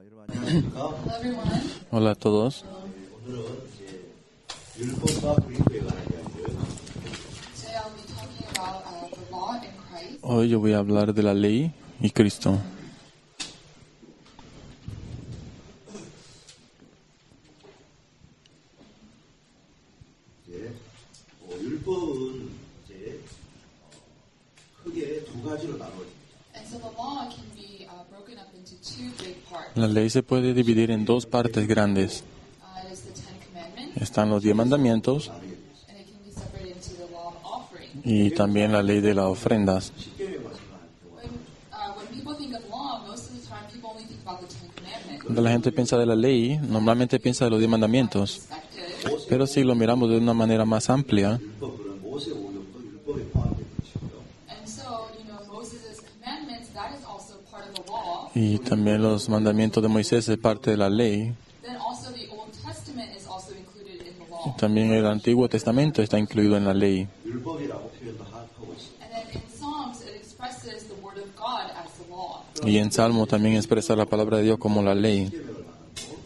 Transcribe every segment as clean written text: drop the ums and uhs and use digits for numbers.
Hello everyone. Hola a todos. Today I'll be talking about the law in Christ. Hoy yo voy a hablar de la ley y Cristo. 율법은 크게 두 가지로 나눠집니다. And so the law can be broken up into two big parts. La ley se puede dividir en dos partes grandes. It is the Ten Commandments, Están los 10 mandamientos and it can be separated into the law of offering. y también la ley de las ofrendas. When people think of law, most of the time people only think about the Ten Commandments. Cuando la gente piensa de la ley, normalmente piensa de los 10 mandamientos. Perspective. Pero si lo miramos de una manera más amplia, 율법은 모세 오경도 율법에 포함된 것이고요. And so, Moses' commandments, that is also part of the law. y también los mandamientos de Moisés es parte de la ley. Then also the Old Testament is also included in the law. También el Antiguo Testamento está incluido en la ley. 율법이라고 표현도 하고 있습니다. And then in Psalms, it expresses the word of God as the law. Y en Salmo también expresa la palabra de Dios como la ley.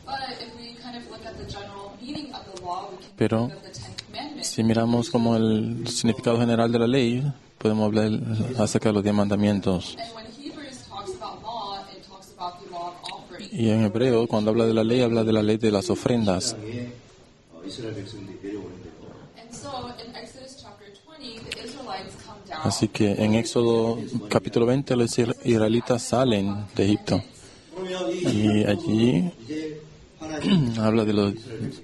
But if we kind of look at the general meaning of the law, we can Pero think of the Ten Commandments. si miramos como el significado general de la ley, podemos hablar acerca de los 10 mandamientos. And when Hebrews talks about law, it talks about the law of offering. Y en hebreo, cuando habla de la ley de las ofrendas. 땅에 이스라엘 백성들이 내려오는데도 And so in Exodus chapter 20, the Israelites come down. Así que en Éxodo capítulo 20, los israelitas salen de Egipto. 그러면 Y allí 이제 하나님 habla de los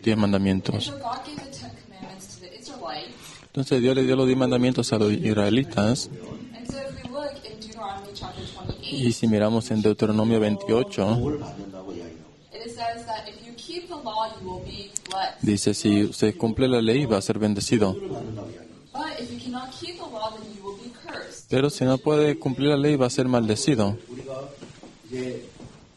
10 mandamientos. So God gave the Ten Commandments to the Israelites. Entonces Dios le dio los 10 mandamientos a los israelitas. And so if we look in Deuteronomy chapter 28, Y si miramos en Deuteronomio 28, 복을 받는다고 이야기하고 it says that if you keep the law, you will be blessed. dice, si usted cumple la ley, va a ser bendecido. 받는다고 이야기합니다. But if you cannot keep the law, then you will be cursed. Pero si no puede cumplir la ley, va a ser maldecido. 우리가 이제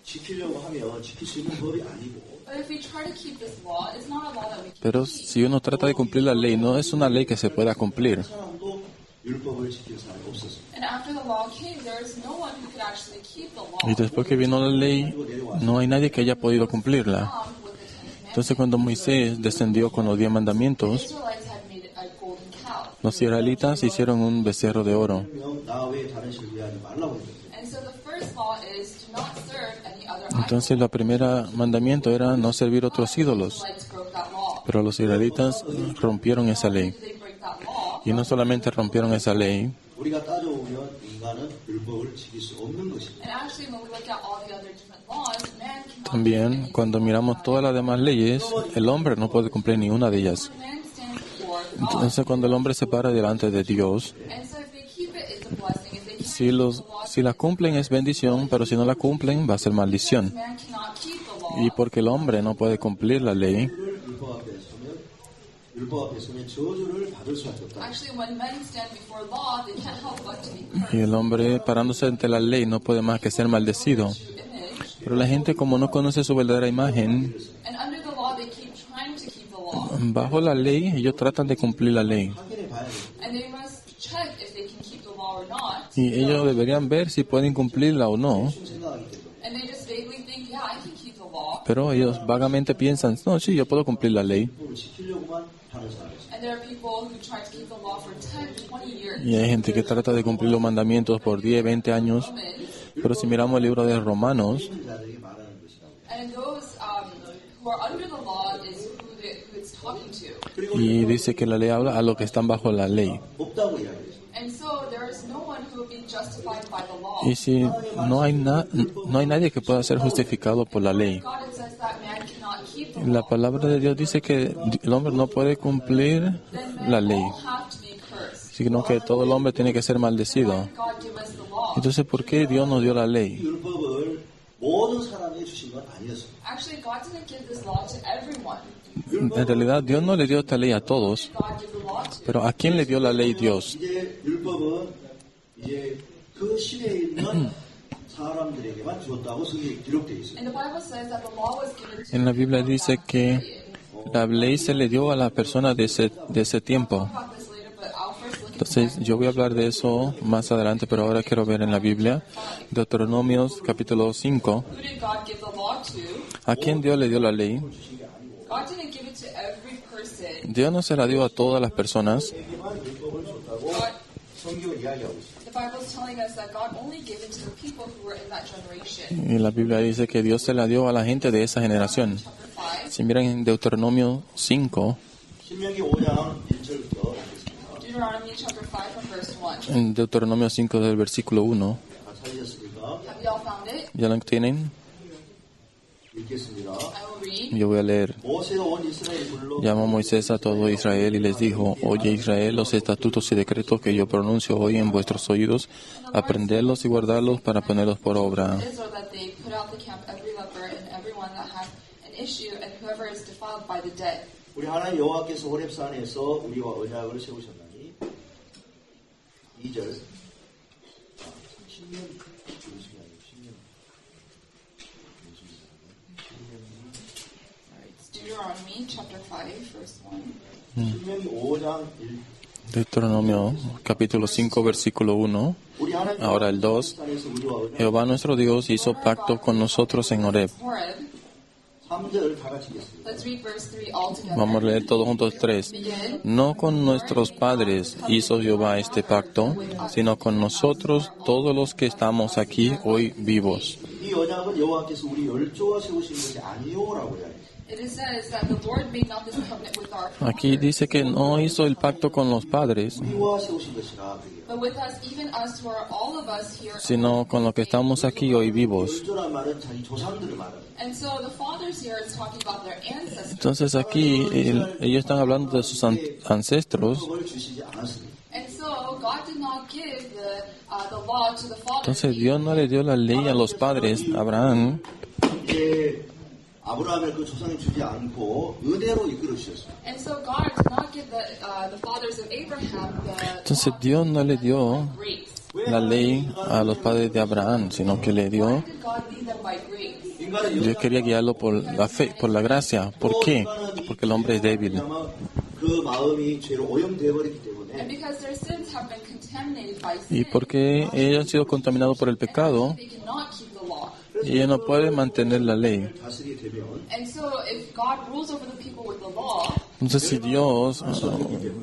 지키려고 하면 지킬 수 있는 법이 아니고 But if we try to keep this law, it's not a law that we can Pero keep. si uno trata de cumplir la ley, no es una ley que se pueda cumplir. 사람도 율법을 지킬 사람이 없었습니다. And after the law came, there is no one who could actually keep the law. Y después que vino la ley, no hay nadie que haya podido cumplirla. With the Ten Commandments, Entonces cuando Moisés descendió con los 10 the mandamientos, Israelites had made a golden cow. los israelitas hicieron un becerro de oro. 그러면 나 외에 다른 신을 위하지 말라고 했거든요. And so the first law is to not serve any other idol. Entonces la primera mandamiento era no servir otros ídolos. Israelites broke that law. Pero los israelitas rompieron esa ley. They break that law. Y no solamente rompieron esa ley, 우리가 따져보면 인간은 율법을 지킬 수 없는 것입니다. And actually, when we look at all the other different laws, man cannot también cuando miramos todas las demás leyes, el hombre no puede cumplir ni una de ellas. man stand before God. Entonces cuando el hombre se para delante de Dios, And so if they keep it, it's a blessing. If they can't si la cumplen es bendición, pero si no la cumplen va a ser maldición. man cannot keep the law. Y porque el hombre no puede cumplir la ley, 율법 앞에 서면 저주를 받을 수밖에 없다. Actually, when men stand before law, they can't help but to be cursed. y el hombre parándose ante la ley no puede más que ser maldecido. True image. Pero la gente, como no conoce su verdadera imagen, And under the law, they keep trying to keep the law. bajo la ley ellos tratan de cumplir la ley. 확인해 봐야 돼요. And they must check if they can keep the law or not. Y ellos deberían ver si pueden cumplirla o no. 생각하기 때문에 And they just vaguely think, yeah, I can keep the law. Pero ellos vagamente piensan, no, sí, yo puedo cumplir la ley. 율법을 지키려고만 하는 사람이 있어요. And there are people who try to keep the law for 10, 20 years. Y hay gente que trata de cumplir los mandamientos por 10, 20 años. Romans. Pero si miramos el libro de Romanos, 있는 자들에게 말하는 것이라고. And those who are under the law is who it's talking to. y dice que la ley habla a los que están bajo la ley. 없다고 이야기했어요. And so there is no one who will be justified by the law. Y si no hay nadie que pueda ser justificado por la ley. God, it says that man cannot keep the La law. palabra de Dios dice que el hombre no puede cumplir Then men la ley, all have to be cursed. sino que todo el hombre tiene que ser maldecido. Why did God give us the law? Entonces, ¿por qué Dios nos dio la ley? 율법을 모든 사람에게 주신 건 아니었어요. Actually, God didn't give this law to everyone. En realidad, Dios no le dio esta ley a todos, God gave the law to. pero ¿a quién le dio la ley Dios? 이제 율법은 이제 그 시대에 있는 사람들에게만 주었다고 성경에 기록되어 있어요. And the Bible says that the law was given to En la Biblia dice que la ley se le dio a las personas de ese tiempo. about this later, but I'll first look at Entonces, yo voy a hablar de eso más adelante, pero ahora quiero ver en la Biblia, Deuteronomios capítulo 5, who did God give the law to, ¿A quién Dios le dio la ley? God didn't give it to every person. Dios no se la dio a todas las personas. 에게만 율법을 줬다고 God, 성경은 이야기하고 있습니다. the Bible is telling us that God only gave it to the people who were in that generation. Y la Biblia dice que Dios se la dio a la gente de esa generación. Chapter 5, Si miran en Deuteronomio 5, 신명기 5장 1절부터 읽겠습니다. Deuteronomy chapter 5 from verse 1. en Deuteronomio 5 del versículo 1, 다 찾으셨습니까? Have you all found it? ¿ya lo tienen? 읽겠습니다. I will read. Yo voy a leer. 모세가 온 이스라엘 불러 Llamó Moisés a todo Israel y les dijo: Oye Israel, los estatutos y decretos que yo pronuncio hoy en vuestros oídos, aprendedlos y guardarlos para ponerlos por obra. Israel that they put out the camp every leper and everyone that hath an issue and whoever is defiled by the dead. 우리 하나님 여호와께서 호렙산에서 우리와 언약을 세우셨나니 2절 10년 Alright, it's Deuteronomy chapter 5 verse 1. 신명기 5장 1 Deuteronomio capítulo 5 versículo 1. 우리 하나님 Ahora el 2. 산에서 우리와 언약 Jehová nuestro Dios hizo pacto con nosotros en Horeb. Horeb. 3절 다 같이 읽겠습니다. Let's read verse 3 all together. Vamos a leer todos juntos 3. Begin. No con nuestros padres hizo Jehová este pacto, sino con nosotros todos los que estamos aquí hoy vivos. 이 언약은 여호와께서 우리 열조와 세우신 것이 아니오라고 이야기해요. It says that the Lord made not this covenant with our Aquí dice que no hizo el pacto con los padres, 우리와 세우신 것이라 그게 but with us, even us who are all of us here. sino con los que estamos aquí hoy vivos. 열조란 말은 자기 조상들을 말하는 And so the fathers here is talking about their ancestors. Entonces aquí ellos están hablando de sus ancestros. 율법을 주시지 않았습니다. And so God did not give the law to the fathers. Entonces Dios no le dio la ley a los padres, a Abraham, 이제 아브라함의 그 조상이 주지 않고 은혜로 이끌어 주셨습니다. And so God did not give the fathers of Abraham the entonces Dios no le dio grace. la ley a los padres de Abraham, sino que le dio, Why did God lead them by grace? 인간은 Dios quería guiarlo por la fe, por la gracia. ¿Por qué? Porque el hombre es débil. 그 마음이 죄로 오염되어 버렸기 때문에 And because their sins have been contaminated by Y sin, porque ellos han sido contaminados por el pecado, they cannot keep the law. ellos no pueden mantener la ley. 다스리게 되면 And so if God rules over the people with the law, Entonces si Dios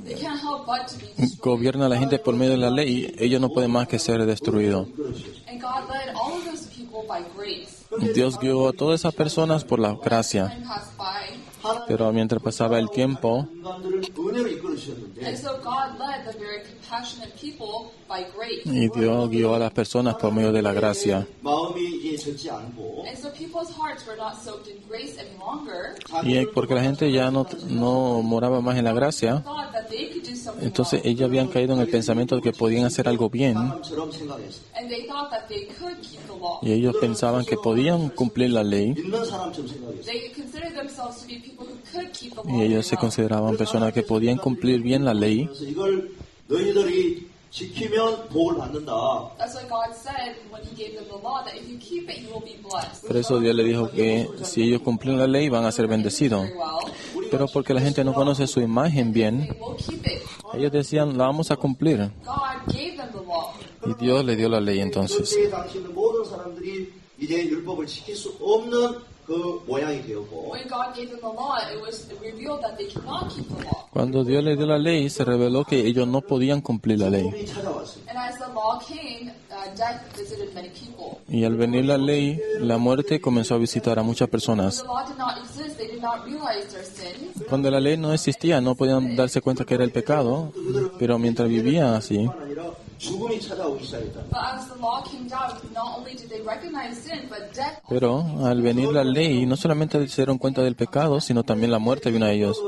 they can't help but to be destroyed. gobierna a la gente por medio de la ley, ellos no pueden más que ser destruidos. 이끌어 주셨습니다. And God led all of those people by grace. Dios guió a todas esas personas por la gracia. Time passed by, Pero mientras pasaba el tiempo, 인간들을 은혜로 이끌어 주셨는데 and so God led the very compassionate people by grace. y Dios guió a las personas por medio de la gracia. 마음이 이제 젖지 않고 And so people's hearts were not soaked in grace any longer. Y porque la gente ya no moraba más en la gracia, Thought that they could do something entonces wrong. ellos habían caído en el pensamiento de que podían hacer algo bien. 사람처럼 생각했어요. And they thought that they could keep the law. Y ellos pensaban que podían cumplir la ley. 믿는 사람처럼 생각했어요. They considered themselves to be people who could keep the law. Y ellos se very well. consideraban personas que podían cumplir bien la ley. 그래서 이걸 너희들이 지키면 복을 받는다. That's why God said when He gave them the law that if you keep it, you will be blessed. Por eso Dios le dijo que si ellos cumplen la ley van a ser bendecidos. Very well. Pero porque la gente no conoce su imagen bien, They will keep it. ellos decían, la vamos a cumplir. God gave them the law. Y Dios le dio la ley entonces. 그때 당시는 모든 사람들이 이제 율법을 지킬 수 없는 그 모양이 되었고 When God gave them the law, it was revealed that they cannot keep the law. Cuando Dios le dio la ley, se reveló que ellos no podían cumplir la ley. 죽음이 찾아왔습니다. And as the law came, death visited many people. Y al venir la ley, la muerte comenzó a visitar a muchas When personas. the law did not exist, they did not realize their sin. Cuando la ley no existía, no podían darse cuenta que era el pecado, pero mientras vivían así, 뿐만 아니라 죽음이 찾아오기 시작했다. But as the law came down, not only did they recognize sin, but death. pero al venir la ley, no solamente se dieron cuenta del pecado, sino también la muerte vino a ellos.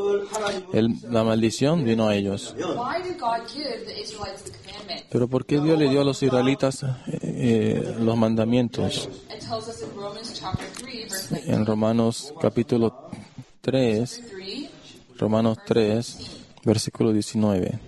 La maldición vino a ellos. Why did God give the Israelites the commandment? Pero ¿por qué Dios le dio a los israelitas los mandamientos? It tells us in Romans chapter 3, verse 19. En Romanos capítulo 3, 3, Romanos 3, versículo 19.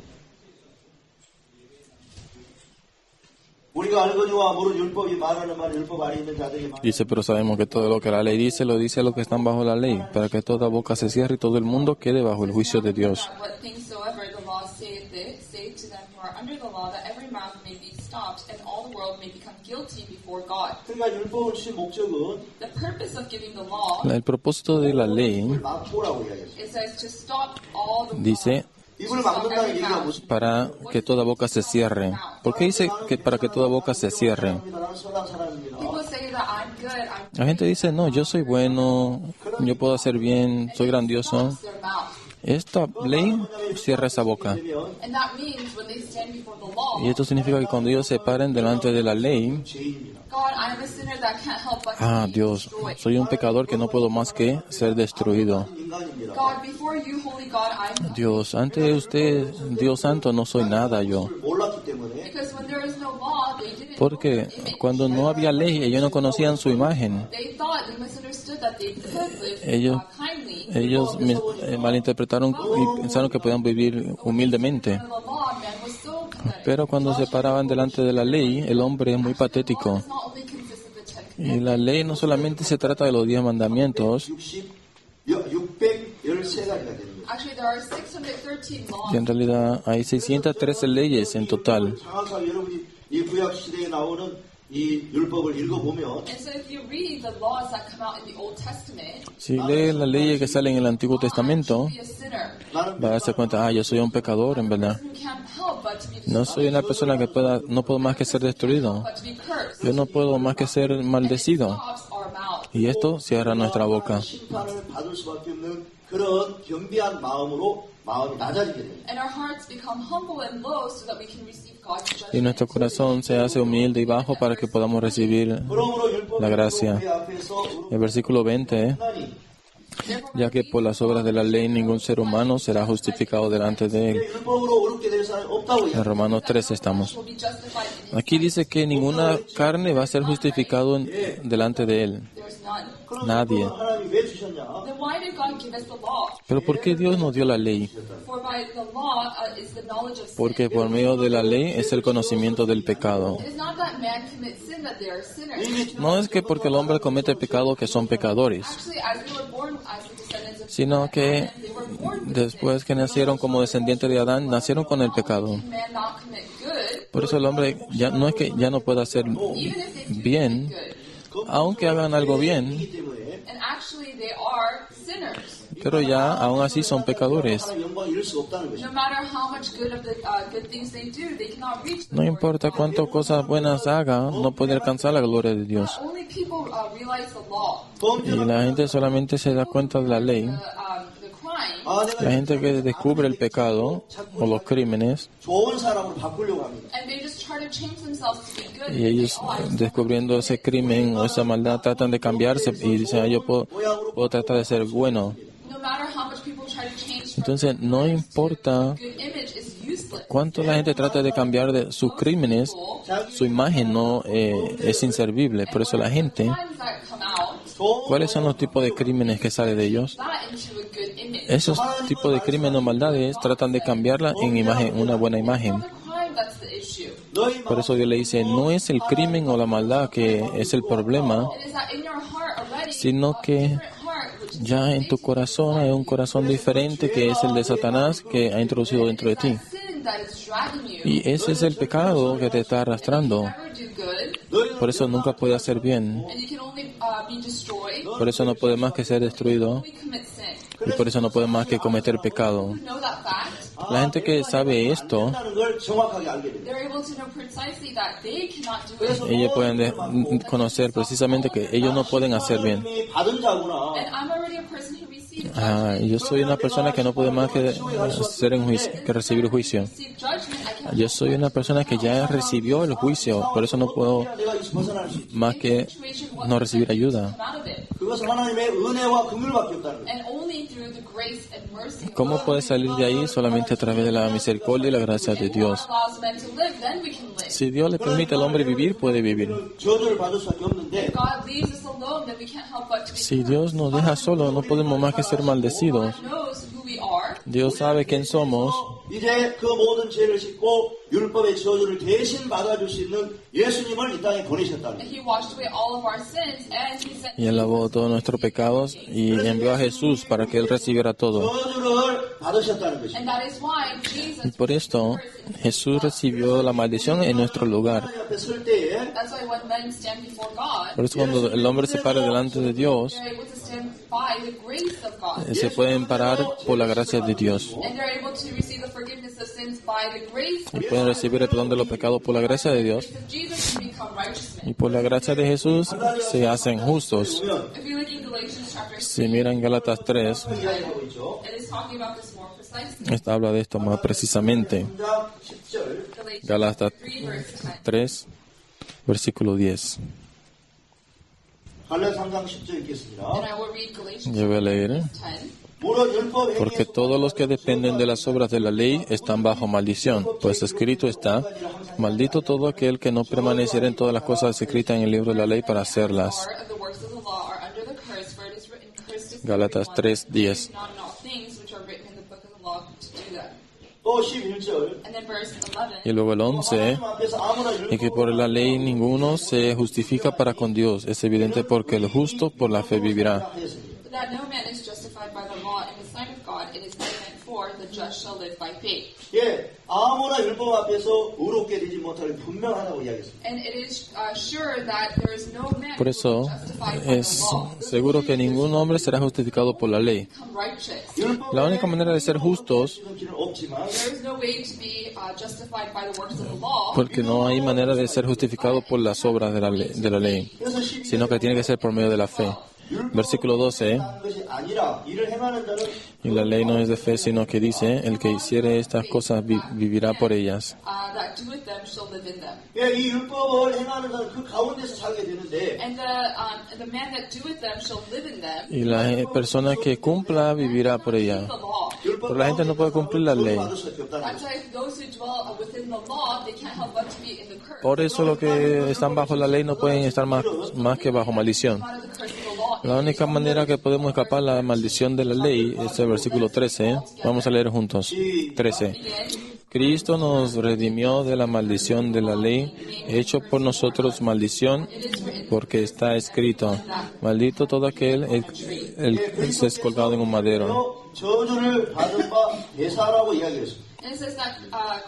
우리가 알거니와 모르는 율법이 말하는 말 율법 아래 있는 자들이 말 Dice, pero sabemos que todo lo que la ley dice, lo dice a los que están bajo la ley, para que toda boca se cierre y todo el mundo quede bajo el juicio de Dios. that what things soever the law saith it, say to them who are under the law, that every mouth may be stopped, and all the world may become guilty guilty before God. 그러니까 율법을 주신 목적은 The purpose of giving the law, El propósito de la ley 막초라고 이야기했어요. it says to stop all the dice 입을 막는다는 얘기가 무슨 para que toda boca se cierre. ¿Por qué dice que para que toda boca se cierre? 나는 선한 사람입니다. people say that I'm good, I'm La gente dice, no, yo soy bueno, yo puedo hacer bien, soy grandioso. stops their mouth. Esta ley cierra esa boca. And that means when they stand before the law, Y esto significa que cuando ellos se paren delante de la ley, 죄인입니다. God, I'm a sinner that can't help but ah, to be Dios, destroyed. soy un pecador que no puedo más que ser destruido. 인간입니다. God, before you, holy God, I'm Dios, ante usted, Dios santo, no soy nada yo. 몰랐기 때문에 because when there is no law, they didn't Porque cuando no había ley, ellos no conocían su imagen. they thought they misunderstood that they could live Ellos- kindly. Ellos malinterpretaron y pensaron que podían vivir humildemente. Under the law, man was so pathetic. Pero cuando se paraban delante de la ley, el hombre es muy patético. It's not only consists of the Ten Y la ley no solamente se trata de los 10 mandamientos, 613가지가 되는 거예요. Actually, there are 613 laws. y en realidad hay 613 leyes en total. 장학살 여러분이 이 구약 시대에 나오는 이 율법을 읽어보면 And so if you read the laws that come out in the Old Testament, Si lee las leyes que salen en el Antiguo Testamento, be a sinner. 나는 va a darse cuenta, yo soy un pecador, en verdad. You can't help but to be No soy una persona que no puedo más que ser destruido. but to be cursed. Yo no puedo más que ser maldecido. Stops our mouth. Y esto cierra nuestra boca. 심판을 받을 수밖에 없는 그런 겸비한 마음이 낮아지게 돼요. And our hearts become humble and low so that we can receive God's Y judgment. nuestro corazón se hace humilde y bajo para que podamos recibir 그러므로 율법의 la gracia. 율법의 앞에서 El versículo 20, 하나님 ya que por las obras de la ley ningún ser humano será justificado delante de él. 율법으로 어렵게 될 사람이 없다고 En 이야기해요. Romanos 3 estamos. Will be justified in his Aquí dice que ninguna carne va a ser justificado delante de él. There's none. 그럼 nadie. 율법을 하나님이 왜 주셨냐? Then why did God give us the law? Pero ¿por qué Dios nos dio la ley? For by the law is the knowledge of sin. Porque por medio de la ley es el conocimiento del pecado. It is not that man commits sin that they are sinners. No es que porque el hombre comete pecado que son pecadores, Actually, as they were born as the descendants of sino que they were born with después que nacieron como descendientes de Adán, nacieron con el pecado. man not commit good, Por eso el hombre ya no es que ya no pueda hacer even if they do bien, good. aunque hagan algo bien, 때문에 And actually they are sinners. pero ya aún así son pecadores. 하나님 영광을 이룰 수 없다는 것이죠. No matter how much good of the good things they do, they cannot reach the No glory importa of God. cuántas cosas buenas haga, no puede alcanzar la gloria de Dios. Only people realize the law, Y la gente solamente se da cuenta de la ley. the crime, 아, 내가 La gente que descubre el pecado o los crímenes, 좋은 사람으로 바꾸려고 합니다. and they just try to change themselves to be good. y ellos descubriendo ese crimen o esa maldad tratan de cambiarse y dicen, yo puedo tratar de ser bueno. No matter how much people try to change, Entonces no importa good image is useless. cuánto la gente trata de cambiar de sus crímenes, su imagen no es inservible. Por eso la gente, Crimes that come out, ¿cuáles son los tipos de crímenes que salen de ellos? that into a good image. Esos tipos de crímenes o maldades tratan de cambiarla en imagen, una buena imagen. The crime that's the issue. 너희 Por eso Dios le dice, no es el crimen o la maldad que es el problema, It is that in your heart already, sino que different heart, which is ya en tu corazón hay un corazón diferente que es el de Satanás que ha introducido dentro de ti. sin that is dragging you. Y ese es el pecado que te está arrastrando. Never do good, Por eso nunca puede hacer bien. and you can only be destroyed. Por eso no puede más que ser destruido. We commit sin. Y por eso no puede más que cometer pecado. Know that fact. La gente que sabe esto, 한다는 걸 정확하게 알게 됩니다. They're able to know precisely that they cannot do it. ellos pueden conocer precisamente que ellos no pueden hacer bien. 이미 받은 자구나. And I'm already a person who received Ah, yo soy una persona que no puede más que que recibir juicio. received judgment. I can't Yo soy una persona que ya recibió el juicio, por eso no puedo 내가 이 벗어날 수 있다. más que no recibir ayuda. come out of it. 그것은 하나님의 은혜와 긍휼밖에 없다는 거예요. And only through the grace and mercy of ¿Cómo God. puedes salir de ahí? Solamente a través de la misericordia y la gracia de If God Dios. allows men to live, then we can live. Si Dios le permite al hombre vivir, puede vivir. 저주를 받을 수밖에 없는데 If God leaves us alone, then we can't help but to be Si Dios nos deja solo, no podemos más que ser maldecidos. God knows who we are. Dios sabe quién somos. 이제 그 모든 죄를 씻고 율법의 저주를 대신 받아줄 수 있는 예수님을 이 땅에 보내셨다는 And 거예요. He washed away all of our sins, and He sent Y Él lavó todos nuestros pecados y envió a Jesús para que Él recibiera todo. 저주를 받으셨다는 것입니다. And that is why Jesus Y por esto Jesús recibió la maldición en nuestro lugar. 하나님 앞에 설 때에 That's why when men stand before God, Por eso cuando el hombre se para delante de Dios, they're able to stand by the grace of God. se pueden parar por la gracia de Dios. And they're able to receive the forgiveness of sins by the grace Y pueden recibir el perdón de los pecados por la gracia de Dios. of Jesus and become righteousness. Y por la gracia de Jesús se hacen justos. If you look in Galatians chapter 6, Si miran Gálatas 3, 이야기하고 있죠. it is talking about this more precisely. esta habla de esto más precisamente. 3장 10절 Galatians Gálatas 3 verse 10. 3, versículo 10. 갈라디아 3장 10절 읽겠습니다. And I will read Galatians Yo voy a leer. 10. 무릇 율법 Porque todos los que dependen de las obras de la ley están bajo maldición, pues escrito está, maldito todo aquel que no permaneciera en todas las cosas escritas en el libro de la ley para hacerlas. Part of the works of the law are under the curse, for it is written, cursed is Gálatas everyone 3:10. not in all things which are written in the book of the law to do them. 또 11절 And then verse 11. Y luego el 11, 하나님 앞에서 아무나 y que por la ley ninguno se justifica para con Dios. Es evidente porque el justo por la fe vivirá. 하였습니다. But that no man is justified by the law in the sight of God, it is evident for the just shall live by faith. 예, 아무나 율법 앞에서 의롭게 되지 못할 분명하다고 이야기했습니다. And it is sure that there is no man Por who eso will be justified by es the law, seguro que ningún hombre será justificado por la ley. become righteous. La única manera de ser justos, 길은 없지만 There is no way to be justified by the works of the law, porque no hay manera de ser justificado por las obras de la ley, 그래서 12절에 sino que tiene que ser por medio de la fe. Versículo 12, 하는 것이 아니라 이를 행하는 자는 y la ley no es de fe, sino que dice, el que hiciere estas cosas vivirá por ellas. that doeth them shall live in them. 예, 이 율법을 행하는 자는 그 가운데서 살게 되는데 And the man that doeth them shall live in them. Y la persona que cumpla vivirá por ella. The law. Pero la gente no puede cumplir la ley. 받을 수밖에 없다는 That's 거죠. why those who dwell within the law, they can't help but to be in the curse. Por eso los que están bajo la ley no pueden estar más que bajo maldición. Out of the curse of the law. La única manera que podemos escapar la maldición de la ley es el versículo 13. Vamos a leer juntos. 13. Cristo nos redimió de la maldición de la ley, hecho por nosotros maldición, porque está escrito, maldito todo aquel el se es colgado en un madero. 저주를 받은 바 대사라고 이야기했습니다. And it says that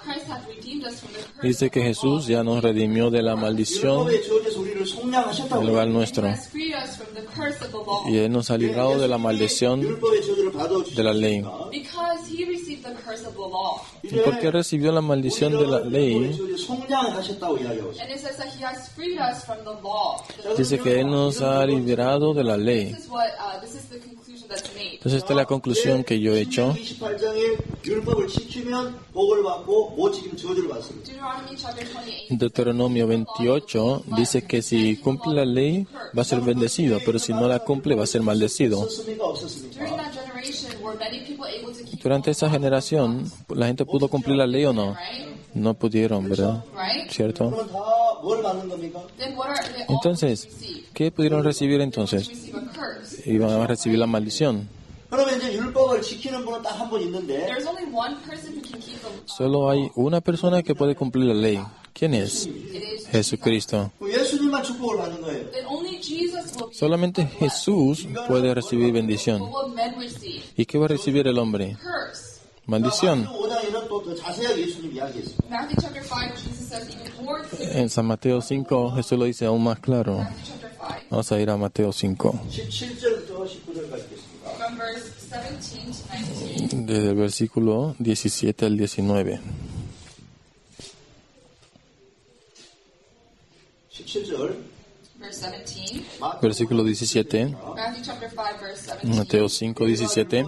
Christ hath redeemed us from the curse. Dice que Jesús ya nos redimió de la maldición 율법의 저주에서 우리를 속량하셨다고 en lugar He nuestro, has freed us from the curse of the law. y Él nos ha librado de la maldición 율법의 저주를 de la ley. Because he received the curse of the law. ¿Y por qué recibió la maldición de la ley? 속량하셨다고 이야기하고 있습니다. And it says that he has freed us from the law. Dice que Él nos ha liberado de la ley. This is the conclusion that's made. Entonces esta es la conclusión que yo he hecho. 28장에 율법을 지키면 복을 받고 못 지키면 저주를 받습니다. Deuteronomy chapter 28. En Deuteronomio 28 dice que si cumple la ley va a ser bendecido, pero si no la cumple va a ser maldecido. 없었습니까? 없었습니까? During that generation, were many people able to keep Durante esa generación, ¿la gente pudo cumplir la ley o no? right? No pudieron, ¿verdad? Right? ¿Cierto? 그러면 다 뭘 받는 겁니까? Then what are they all Entonces, receive? ¿qué pudieron recibir entonces? Receive a curse. Iban a recibir la maldición. 그러면 이제 율법을 지키는 분은 딱 한 분 있는데 There's only one person who can keep the Solo hay una persona que puede cumplir la ley. ¿Quién es? It is Jesucristo. 예수님만 축복을 받는 거예요. then only Jesus will be Solamente Jesús puede recibir bendición. what will men receive. ¿Y qué va a recibir el hombre? Curse. Maldición. 5장에는 또 더 자세하게 예수님 이야기했습니다. Matthew chapter 5, Jesus says even more clearly. En San Mateo 5 Jesús lo dice aún más claro. Matthew chapter 5, Vamos a ir a Mateo 5, 17절부터 19절까지 있겠습니다. from verse 17 to 19. desde el versículo 17 al 19. 17절 Verse 17. Versículo 17, Matthew chapter 5, verse 17. Mateo 5, 17.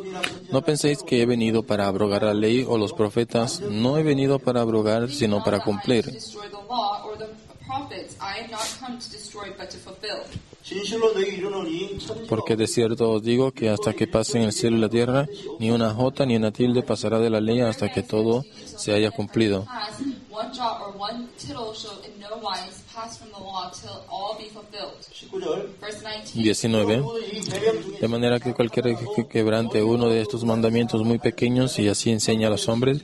No penséis que he venido para abrogar la ley o los profetas. No he venido para abrogar, sino para To cumplir. destroy the law or the prophets. I am not come to destroy, but to fulfill. 진실로 너희 이르노니 Porque de cierto os digo que hasta que pasen el cielo y la tierra, ni una jota ni una tilde pasará de la ley hasta que todo se haya cumplido. As one jot or one tittle shall in no wise pass from the law till all be fulfilled. 19절 Verse 19. 19. 이 계명 중에 De manera que cualquiera que quebrante uno de estos mandamientos muy pequeños y así enseña a los hombres,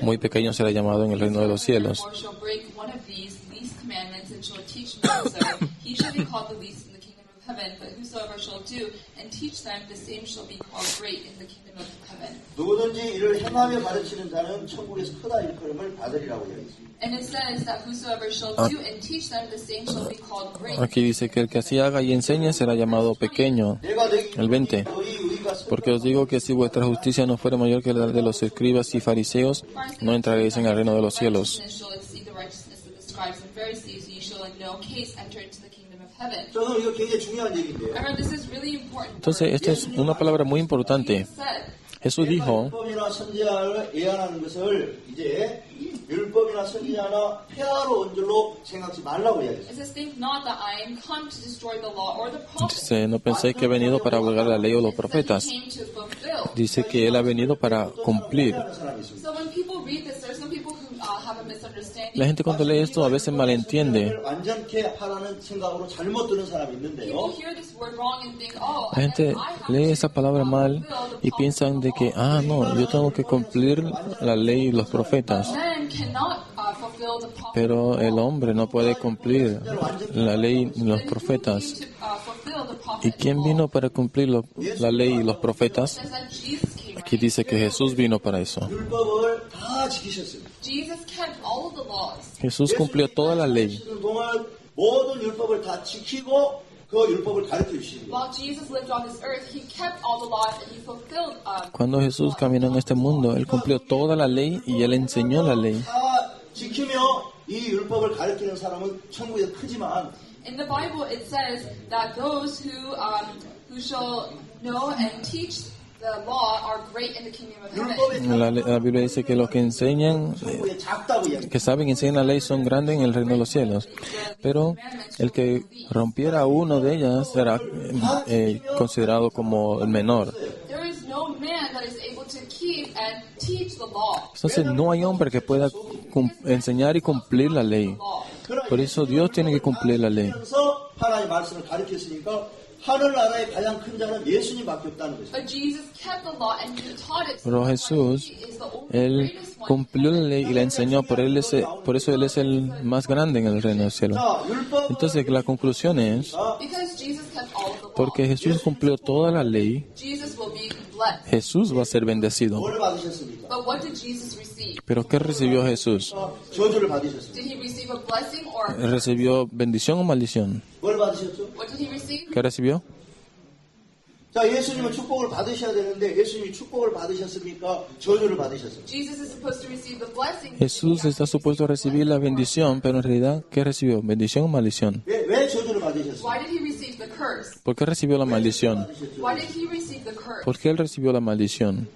muy pequeño será llamado en el reino de los cielos. Or shall break one of these least commandments and shall teach men so, he shall be called the least in the kingdom of heaven, but whosoever shall do and teach them, the same shall be called great in the kingdom of heaven. 누구든지 이를 행하며 가르치는 자는 천국에서 크다 일컬음을 받으리라고 이야기했습니다. And it says that whosoever shall do and teach them, the same shall be called great. Aquí dice que el que así haga y enseñe será llamado pequeño. 내가 되기 El 20. 너희 의가 Porque os digo que si vuestra justicia no fuera mayor que la de los escribas y fariseos, no entraréis en el reino de los cielos. Righteousness shall exceed the righteousness of the scribes and Pharisees, so you shall in no case enter into the kingdom of heaven. 저는 이거 굉장히 중요한 얘기인데요. Remember, this is really important. Entonces, esta es una palabra muy importante. Said, Jesús dijo 율법이나 선지자를 애안하는 것을 이제 율법이나 선지자나 폐하로 얹을로 생각지 말라고 이야기했어요. it says, think not that I am come to destroy the law or the prophets. dice, no penséis que he venido para abrogar la ley o los profetas. He came to fulfill. Dice que Él ha venido para cumplir. 하는 사람이 있습니다. So when people read this, there are some people who have a misunderstanding. La gente cuando lee esto a veces malentiende. 완전케 하라는 생각으로 잘못 들은 사람이 있는데요. People hear this word wrong and think, oh, La gente I have lee to esa palabra mal y piensan de que, no, yo tengo que cumplir la ley y los profetas. men cannot fulfill the prophets. Pero el hombre no puede cumplir la ley y los profetas. Fulfill the prophets. ¿Y quién vino para cumplir la ley y los profetas? It says that Jesus came. Aquí dice que Jesús vino para eso. 율법을 다 지키셨습니다. Jesus kept all of the laws. Jesús cumplió toda la ley. 지키는 동안 모든 율법을 다 지키고 그 율법을 가르쳐 주시는 거예요. While Jesus lived on this earth, he kept all the laws and he fulfilled. Cuando Jesús caminó en este mundo, Él cumplió toda la ley y Él enseñó la ley. 다 지키며 이 율법을 가르치는 사람은 천국에서 크지만 In the Bible, it says that those who shall know and teach the law are great in the kingdom of heaven. 율법의 La Biblia dice que los que enseñan, 천국에 작다고 이야기해요. que saben y enseñan la ley son grandes en el reino de los cielos. Pero el que rompiera uno de ellas será considerado como el menor. There is no man that is able to keep and teach the law. Entonces no hay hombre que pueda enseñar y cumplir la ley. Por eso Dios tiene que cumplir la ley. 그래서 하나님의 말씀을 가르쳤으니까 하늘나라의 가장 큰 자는 예수님밖에 없다는 것이죠. But Jesus kept the law and he taught it. Pero Jesús, He is the only Él greatest one. cumplió la ley y la enseñó, por eso Él es el más grande en el reino del cielo. 자, 율법 Entonces la conclusión es, Because Jesus kept all of the law. porque Jesús cumplió toda la ley, Jesus will be blessed. Jesús va a ser bendecido. 뭘 받으셨습니까? But what did Jesus receive? Pero ¿qué recibió Jesús? 저주를 받으셨습니다. Did he receive a blessing or ¿Recibió bendición o maldición? 뭘 받으셨죠? what did he receive? ¿Qué recibió? 자, 예수님은 축복을 받으셔야 되는데 예수님이 축복을 받으셨습니까? 저주를 받으셨습니까? Jesus is supposed to receive the blessing. Jesús está supuesto a recibir la bendición, pero en realidad, ¿qué recibió? ¿Bendición o maldición? 왜 저주를 받으셨습니까? Why did he receive the curse? ¿Por qué recibió la maldición? Why did he receive the curse? ¿Por qué él recibió la maldición?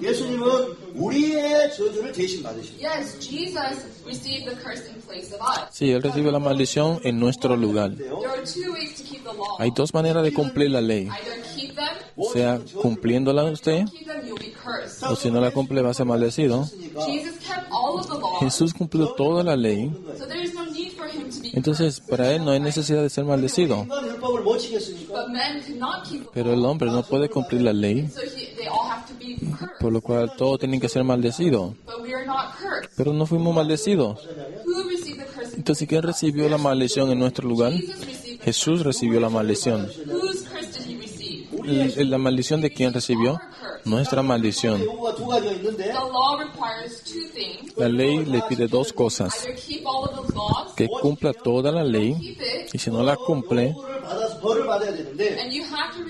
예수님은 우리의 저주를 대신 받으셨어요. Yes, Jesus received the curse in place of us. Sí, él recibió la maldición en nuestro lugar. There are two ways to keep the law. Hay dos maneras de cumplir la ley. Either keep them, Sea cumpliéndola usted, keep them, you'll be cursed. o si no la cumple va a ser maldecido. Jesus kept all of the law, Jesús cumplió toda la ley, so there is no need for him to be entonces para él no hay necesidad de ser maldecido. 인간 율법을 못 지켰으니까 But men cannot keep the Pero el hombre no puede cumplir la ley, so they all have to be cursed. por lo cual todos tienen que ser maldecidos. But we are not cursed. Pero no fuimos maldecidos. Who received the curse? Entonces, ¿quién recibió la maldición en nuestro lugar? Jesus received the Jesús recibió la maldición. Whose curse did he receive? ¿La maldición de quién recibió? Nuestra maldición. 요구가 두 가지가 있는데 The law requires two things. La ley le pide dos cosas. Either keep all of the laws, Que cumpla toda la ley, keep it, y si no la cumple, 요구를 받아서 벌을 받아야 되는데 and you have to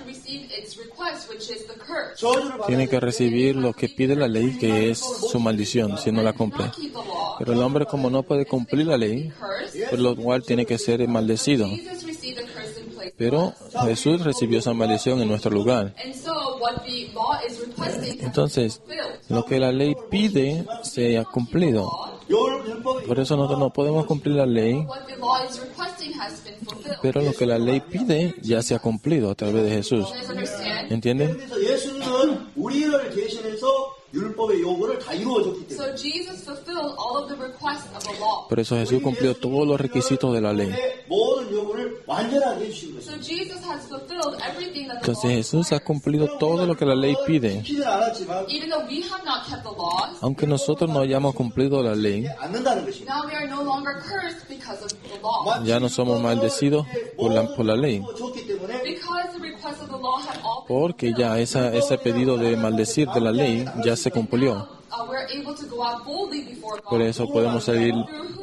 receive its request, which is the curse. 저주를 받아야 tiene que 되는데 recibir lo que pide la ley, que es su maldición, si no la cumple. Not keep the law. Pero el hombre, como no puede cumplir la ley, Curse. por lo cual tiene que ser maldecido. Jesus received the curse in place. Pero Jesús recibió esa maldición en nuestro lugar. And so what the law is requesting has Entonces, been fulfilled. lo que la ley pide se ha cumplido. 율법이 Por eso nosotros no podemos cumplir la ley, What the law is requesting has been fulfilled. pero lo que la ley pide ya se ha cumplido a través de Jesús. You guys understand? ¿Entienden? 그래서 예수님은 우리를 대신해서 율법의 요구를 다 이루어줬기 때문에 So Jesus fulfilled all of the requests of the law. Por eso Jesús cumplió todos los requisitos de la ley. 모든 요구를 완전하게 해주신 So 것입니다. Jesus has fulfilled everything that the Entonces law Jesús ha cumplido todo lo que la ley pide. 지키지는 않았지만 even though we have not kept the laws, Aunque nosotros no hayamos cumplido la ley, 않는다는 것입니다. now we are no longer cursed because of the law. ya no somos maldecidos por la ley. 줬기 때문에 Because the requests of the law have all been Porque ya ese pedido de maldecir de la ley ya se cumplió. we're able to go out boldly before God. Por eso podemos salir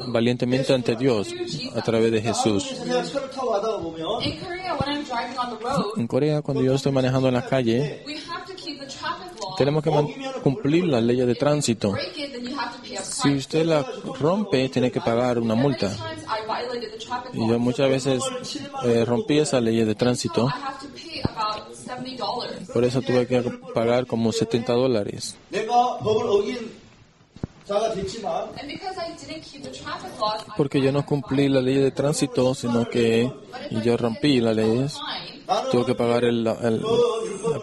valientemente ante Dios a través de Jesús. 제가 차를 타고 가다가 보면 In Korea, when I'm driving on the road, En Corea, cuando yo estoy manejando en la calle, we have to keep the traffic law. tenemos que cumplir las leyes de tránsito. Break it, then you have to pay a Si price. usted la rompe, tiene que pagar una multa. Times I violated the traffic Y law. yo muchas veces rompí esa ley de tránsito. I have to pay about $70. Por eso tuve que pagar como $70. 내가 법을 어긴 자가 됐지만 And because I didn't keep the traffic laws, Porque yo no cumplí la ley de tránsito, sino que yo rompí las leyes. fine. Tuve que pagar la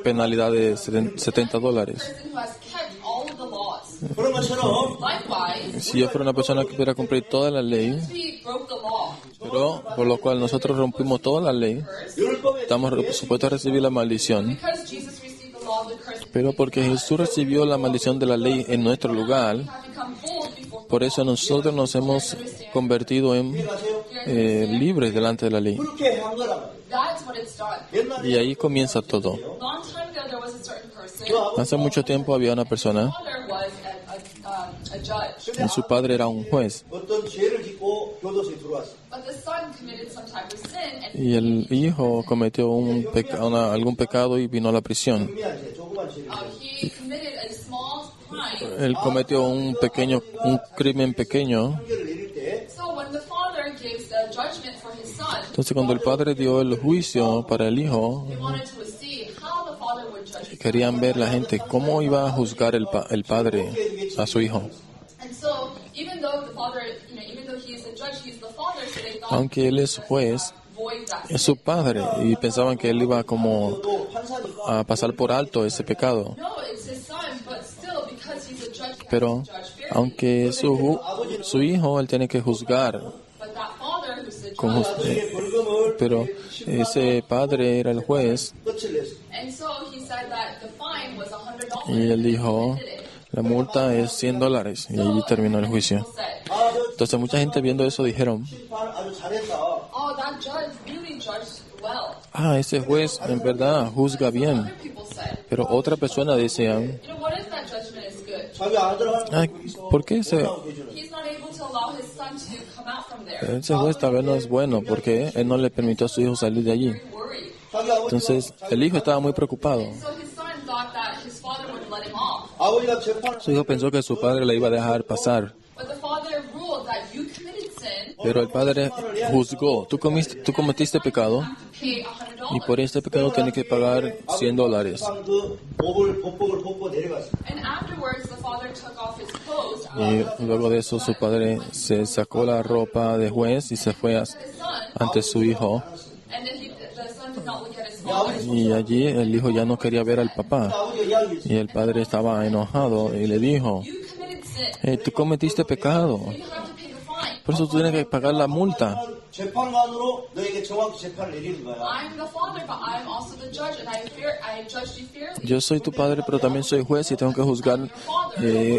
penalidad de $70. Person who has kept all of the laws. 그런 것처럼 Likewise, Si yo fuera una persona que pudiera cumplir toda la ley, we broke the law. pero por lo cual nosotros rompimos toda la ley, 율법에 estamos supuestos a recibir la maldición. Because Jesus received the law of the curse, Pero porque Jesús recibió la maldición de la ley en nuestro lugar, we have become bold before por eso nosotros nos hemos convertido en libres delante de la ley. 그렇게 한 거란 말이에요. That's what it's done. 옛날에 Y ahí comienza todo. Long time ago, there was a certain person. Hace mucho tiempo había una persona Father was a judge, y su padre era un juez. 어떤 죄를 짓고 교도소에 들어왔어요. but the son committed some type of sin, and Y el hijo cometió algún pecado y vino a la prisión. 미안 죄, 조그만 죄를 he committed a small crime. Él cometió un crimen pequeño. 판결을 내릴 때 So when the father gives the judgment for his son, Entonces cuando el padre dio el juicio para el hijo, they wanted to see how the father would judge his son. querían ver la gente cómo iba a juzgar el padre a su hijo. And so, even though the father, even though he is a judge, he is the father, so they thought Aunque él es juez, void that. es su padre y pensaban que él iba como 또 판사니까 a pasar por alto ese pecado. No, it's his son, but still, because he's a judge, he Pero has to judge fairly. aunque es su hijo, él tiene que juzgar. But that father, who's the Con judge, 나중에 벌금을 Pero ese padre era el juez 끝을 냈어요. and so he said that the fine was $100. y él dijo, la multa es $100 y allí terminó el juicio. People said, 아, 저 Entonces mucha gente viendo eso dijeron, 심판 아주 잘했다. oh, that judge really judged well. ese juez en verdad juzga bien. Other people said, Pero otra persona decían, what if that judgment is good? 자기 아들한테 ¿por qué ese He's not able to allow his son to come out from there. juez tal vez no es bueno? Porque él no le permitió a su hijo salir de allí. Worried. 자기 아버지가 Entonces el hijo estaba muy preocupado. So his son thought that his father would let him off. 아버지가 재판을 Su hijo pensó que su padre le iba a dejar pasar. But the father ruled that you committed sin, Pero el padre juzgó, tú cometiste pecado to pay $100. y por este pecado tienes que pagar $100. 그 법을 벗고 내려갔어요. And afterwards, the father took off his clothes. Y luego de eso su padre se sacó la ropa de juez y se fue His son, ante su hijo. and then the son did not look at his father. Y allí el hijo ya no quería ver al papá. 아버지가 이야기했어요. Y el padre estaba enojado y le dijo, You committed sin. tú cometiste pecado, You have to pay the fine. por eso tú tienes que pagar la multa. 재판관으로 너에게 정확히 재판을 내리는 거야. I'm the father, but I'm also the judge, and I judged you fairly. Yo soy tu padre, pero también soy juez y tengo que juzgar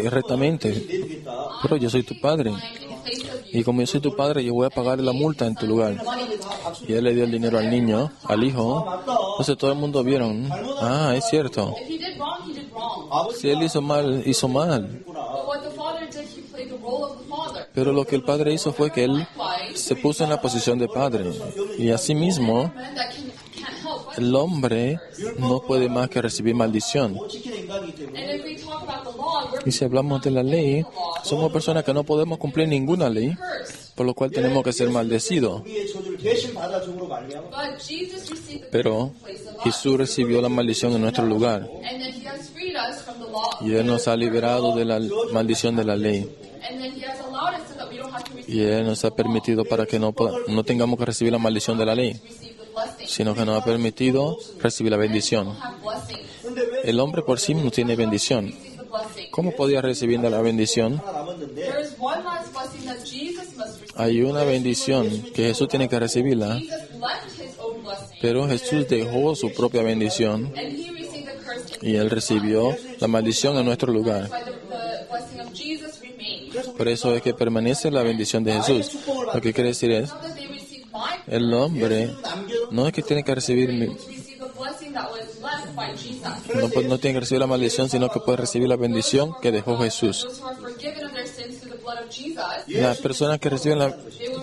rectamente. 내리겠다. Pero yo soy tu padre. In place of you. Y como yo soy tu padre, yo voy a pagar la multa en tu lugar. Y él le dio el dinero al niño, al hijo. Entonces todo el mundo vieron, es cierto. If he did wrong, he did wrong. Si él hizo mal, hizo mal. But what the father did, he played the role of the father. Pero lo que el padre hizo fue que él se puso en la posición de padre. Y asimismo, Man that can't help but. el hombre no puede más que recibir maldición. 못 지키는 인간이기 때문에 And if we talk about the law, we're Y si hablamos de la ley, somos personas que no podemos cumplir ninguna ley, cursed. por lo cual tenemos que ser maldecidos. 우리의 저주를 대신 받아줌으로 말미암아 But Jesus received the Pero curse in place of us. Jesús recibió la maldición en nuestro lugar. And then he has freed us from the law. Y Él nos ha liberado de la maldición de la ley. And then he has allowed us so that we don't have to Y Él nos ha permitido para que no tengamos que recibir la maldición de la ley, receive the blessing. sino que nos ha permitido recibir la bendición. Have blessing. 근데 왜 El hombre por sí no tiene bendición. Receive the blessing. ¿Cómo podía recibir la bendición? 하나 남았는데 There is one last blessing that Jesus must receive. hay una bendición que Jesús tiene que recibirla, Jesus left his own blessing, pero Jesús dejó su propia bendición and he received the curse. y Él recibió la maldición en nuestro lugar. But the blessing of Jesus remained. Por eso es que permanece la bendición de Jesús. Lo que quiere decir es, Not that they received my el hombre no es que tiene que recibir, receive the blessing that was left by Jesus. no tiene que recibir la maldición, sino que puede recibir la bendición que dejó Jesús. Those who are forgiven of their sins through the blood of Jesus, Las personas que reciben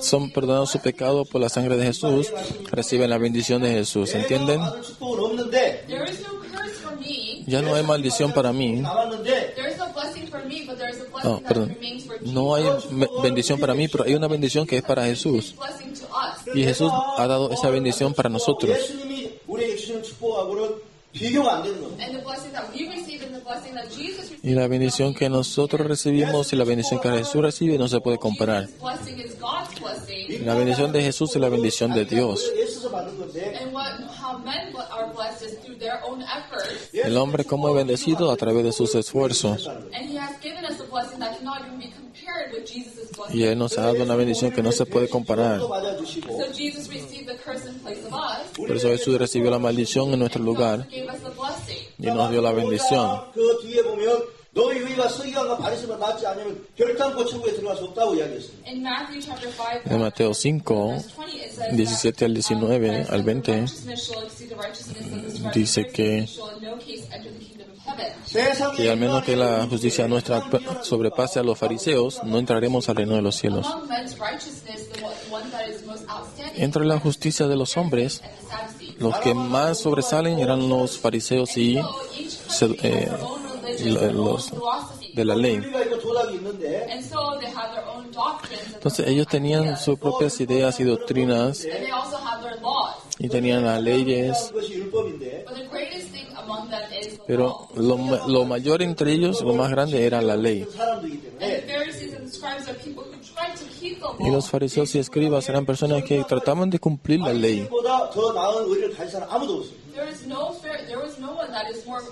son perdonados su pecado por la sangre de Jesús, reciben la bendición de Jesús. ¿Entienden? 받을 축복은 없는데 there is no curse for me. Ya no hay maldición para mí. 남았는데 There is no blessing for me, but there is a blessing No, that perdón. remains for Jesus. No hay bendición para mí, pero hay una bendición que es para Jesús. Blessing to us. Y Jesús ha dado esa bendición para nosotros. 예수님이 우리에게 주시는 축복하고는 비교가 안 되는 겁니다. And the blessing that we receive and the blessing that Jesus received. Y la bendición que nosotros recibimos y la bendición que Jesús recibe no se puede comparar. Jesus' blessing is God's blessing. La bendición de Jesús es la bendición de Dios. 애써서 받는 건데 And how men are blessed is through their own efforts. El hombre como es bendecido a través de sus esfuerzos. And he has given us a blessing that cannot even be compared with Jesus' blessing. Y Él nos ha dado una bendición que no se puede comparar. 또 맞아주시고 So Jesus received the curse in place of us. Por eso Jesús recibió la maldición en nuestro lugar Gave us the blessing. y nos dio la bendición. 그 뒤에 보면 너희 의가 서기관과 바리새인과 낫지 않으면 결단코 천국에 들어갈 수 없다고 이야기했습니다. In Matthew chapter 5, En Mateo 5, verse 20, it says 17 al 19 al 20, righteousness shall exceed the righteousness of the scribes dice and que- Pharisees shall in no case enter the kingdom of heaven. 세상에 que al menos que la justicia nuestra sobrepase a los fariseos, no entraremos al reino de los cielos. Among men's righteousness, the one that is most outstanding Entre la justicia de los hombres, and the Sadducees. los que más sobresalen eran los fariseos y So each se- their own religion, their own los philosophy. de la ley. 윤리가 있고 도덕이 있는데 And so they have their own doctrines and Entonces ellos tenían sus propias ideas y doctrinas they also have their laws. y tenían las leyes, 그것이 율법인데 But the greatest thing among them is the pero law. lo mayor entre ellos, lo más grande era la ley. 사람들이기 And 때문에 the Pharisees and the scribes are people who try to keep the Y law. los fariseos y escribas eran personas que trataban de cumplir la ley. 보다 더 나은 의를 가진 사람 아무도 없어요. There was no one that is more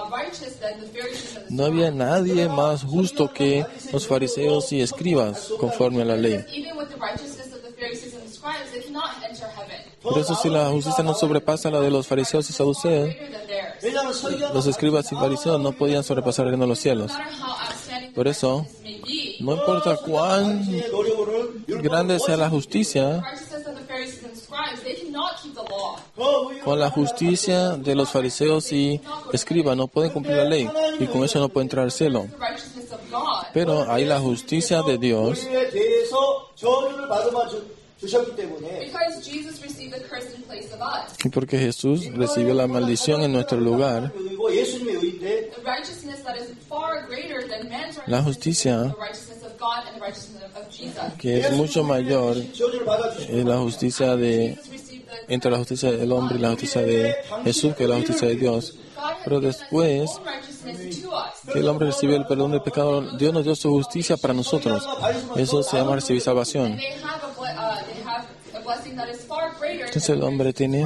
righteous than the Pharisees and the No había nadie más justo que los fariseos y escribas conforme a la ley. scribes. Even with the righteousness of the Pharisees and the scribes, they cannot enter heaven. Por eso si la justicia no sobrepasa la de los fariseos y saduceos, Greater than theirs. 왜냐하면 서기관 los escribas y fariseos no podían sobrepasar el reino de los No cielos. matter how outstanding Por the eso, righteousness may be, no importa cuán 노력으로는 grande sea la justicia, the righteousness of the Pharisees and scribes, they cannot keep the law. con la justicia de los fariseos y escribas no pueden cumplir la ley y con eso no pueden entrar al cielo. The righteousness of God. Pero hay la justicia de Dios 우리에 대해서 저주를 받아만 주셨기 때문에 Because Jesus received the curse in place of us. y porque Jesús recibió la maldición en nuestro lugar. 의고 예수님의 의인데 The righteousness that is far greater than man's La righteousness, justicia the righteousness of God and the righteousness of Jesus. que es mucho mayor 저주를 받아주시고 es la justicia de Jesus received the entre la justicia del hombre y la justicia de Jesús, que es la justicia de Dios. God has Pero given us después his own righteousness to us. que el hombre recibe el perdón del pecado, Dios nos dio su justicia para nosotros. Eso se llama recibir salvación. They have a blessing that is far greater Entonces than el hombre tiene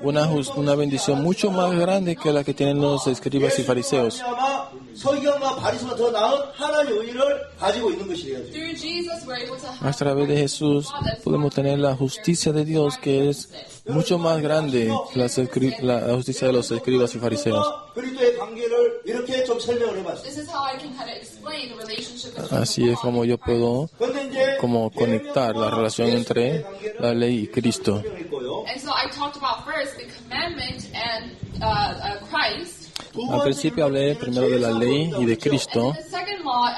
una bendición mucho más grande que la que tienen los escribas y fariseos. 아마 서기관과 바리새인보다 더 나은 하나님의 의를 가지고 있는 것이에요. through Jesus we're able to A have través de Jesús podemos tener la justicia de Dios que es mucho más grande que la justicia de los escribas y fariseos. 그리스도의 관계를 이렇게 좀 설명을 해봤어요. This is how I can kind of explain the relationship between Así es como yo puedo 그런데 이제 como conectar la relación entre la ley y Cristo. 설명했고요. And so I talked about first the commandment and Christ. Al principio hablé primero de la ley y de Cristo, And the second law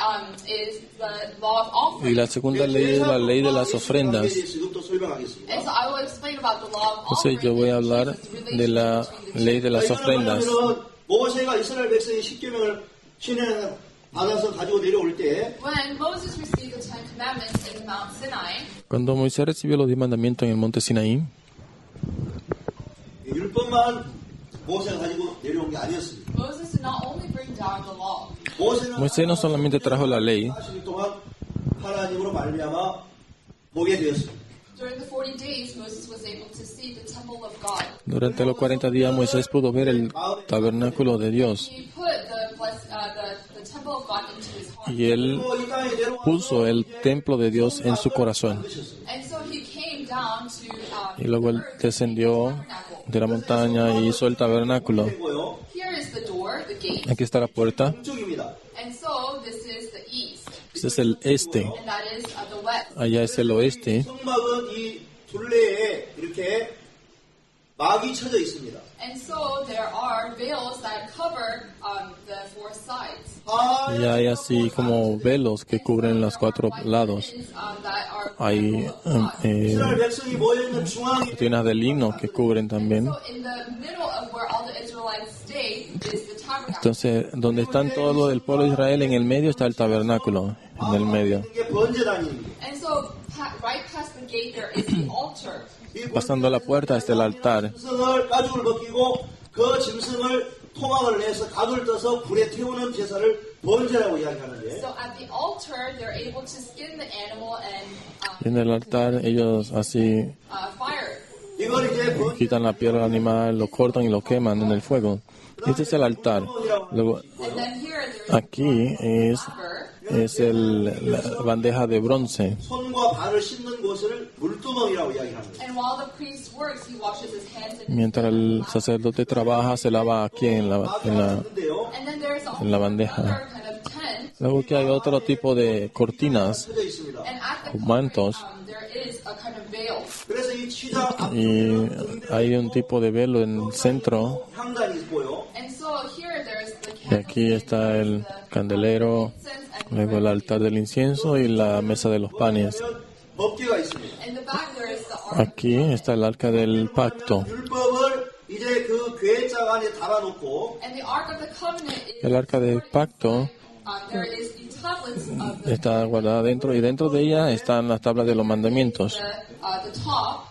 is the law of offering. y la segunda ley es la ley de las ofrendas. 지금부터 설명하겠습니다. And so I will explain about the law of Entonces offering. yo voy a hablar de la ley de las ofrendas. 모세가 이스라엘 백성이 십계명을 시내에 받아서 가지고 내려올 때 When Moses received the Ten Commandments in Mount Sinai, Cuando Moisés recibió los 10 mandamientos en el monte Sinaí, 율법만 모세가 가지고 내려온 게 아니었습니다. Moses did not only bring down the law. Moisés no solamente trajo la ley, 40일 동안 하나님으로 말미암아 보게 되었습니다. During the 40 days, Moses was able to see the temple of God. durante los 40 días Moisés pudo ver el tabernáculo de Dios. He put the temple of God into his heart. y él 이 땅에 내려와서 puso el templo de Dios en su corazón. And so he came down to Y luego él descendió de la montaña y hizo el tabernáculo. 되고요. here is the door, the gate. Aquí está la puerta. 북쪽입니다. And so this is the east, Este es el este. and that is the west. Allá es el oeste. 성막은 이 둘레에 이렇게 막이 쳐져 있습니다. And so there are veils that cover the four sides. Y hay así como velos que cubren los cuatro lados. That are Hay 이스라엘 백성이 모여 있는 중앙에 cortinas de lino que cubren también. so in the middle of where all the Israelites stay is the tabernacle. Entonces, donde están todo lo del pueblo de Israel, en el medio está el tabernáculo, en el medio. 이게 번제단입니다. And so right past the gate there is the altar. Pasando la puerta está el altar. 짐승을 가죽을 벗기고 그 짐승을 토막을 내서 각을 떠서 불에 태우는 제사를 번제라고 이야기하는데 So at the altar they're able to skin the animal and Y en el altar ellos así fire. 이걸 이제 quitan la piel del animal, lo cortan y lo queman en el fuego. Este es el altar. Luego, And then here there's aquí silver. la bandeja de bronce. 손과 발을 씻는 곳을 물두멍이라고 이야기합니다. And while the priest works, he washes his hands and Mientras el sacerdote trabaja, se lava aquí 근데요, And then there's also en la bandeja. another kind of tent. Luego que hay otro tipo de cortinas 쳐져 있습니다. And at the o mantos. there is a kind of veil. 그래서 이 취자 Y hay un tipo de velo en el centro. 향단이 있고요. And so here there's the Y aquí está el candelero, incense and luego el altar del incienso y la mesa de los panes. 법궤가 있습니다. in the back there is the ark. Aquí está el arca del pacto. 율법을 이제 그 궤장 안에 달아놓고 And the ark of the covenant is El arca del pacto there is the tablets of the está guardada dentro y dentro de ella están las tablas de los mandamientos. the top.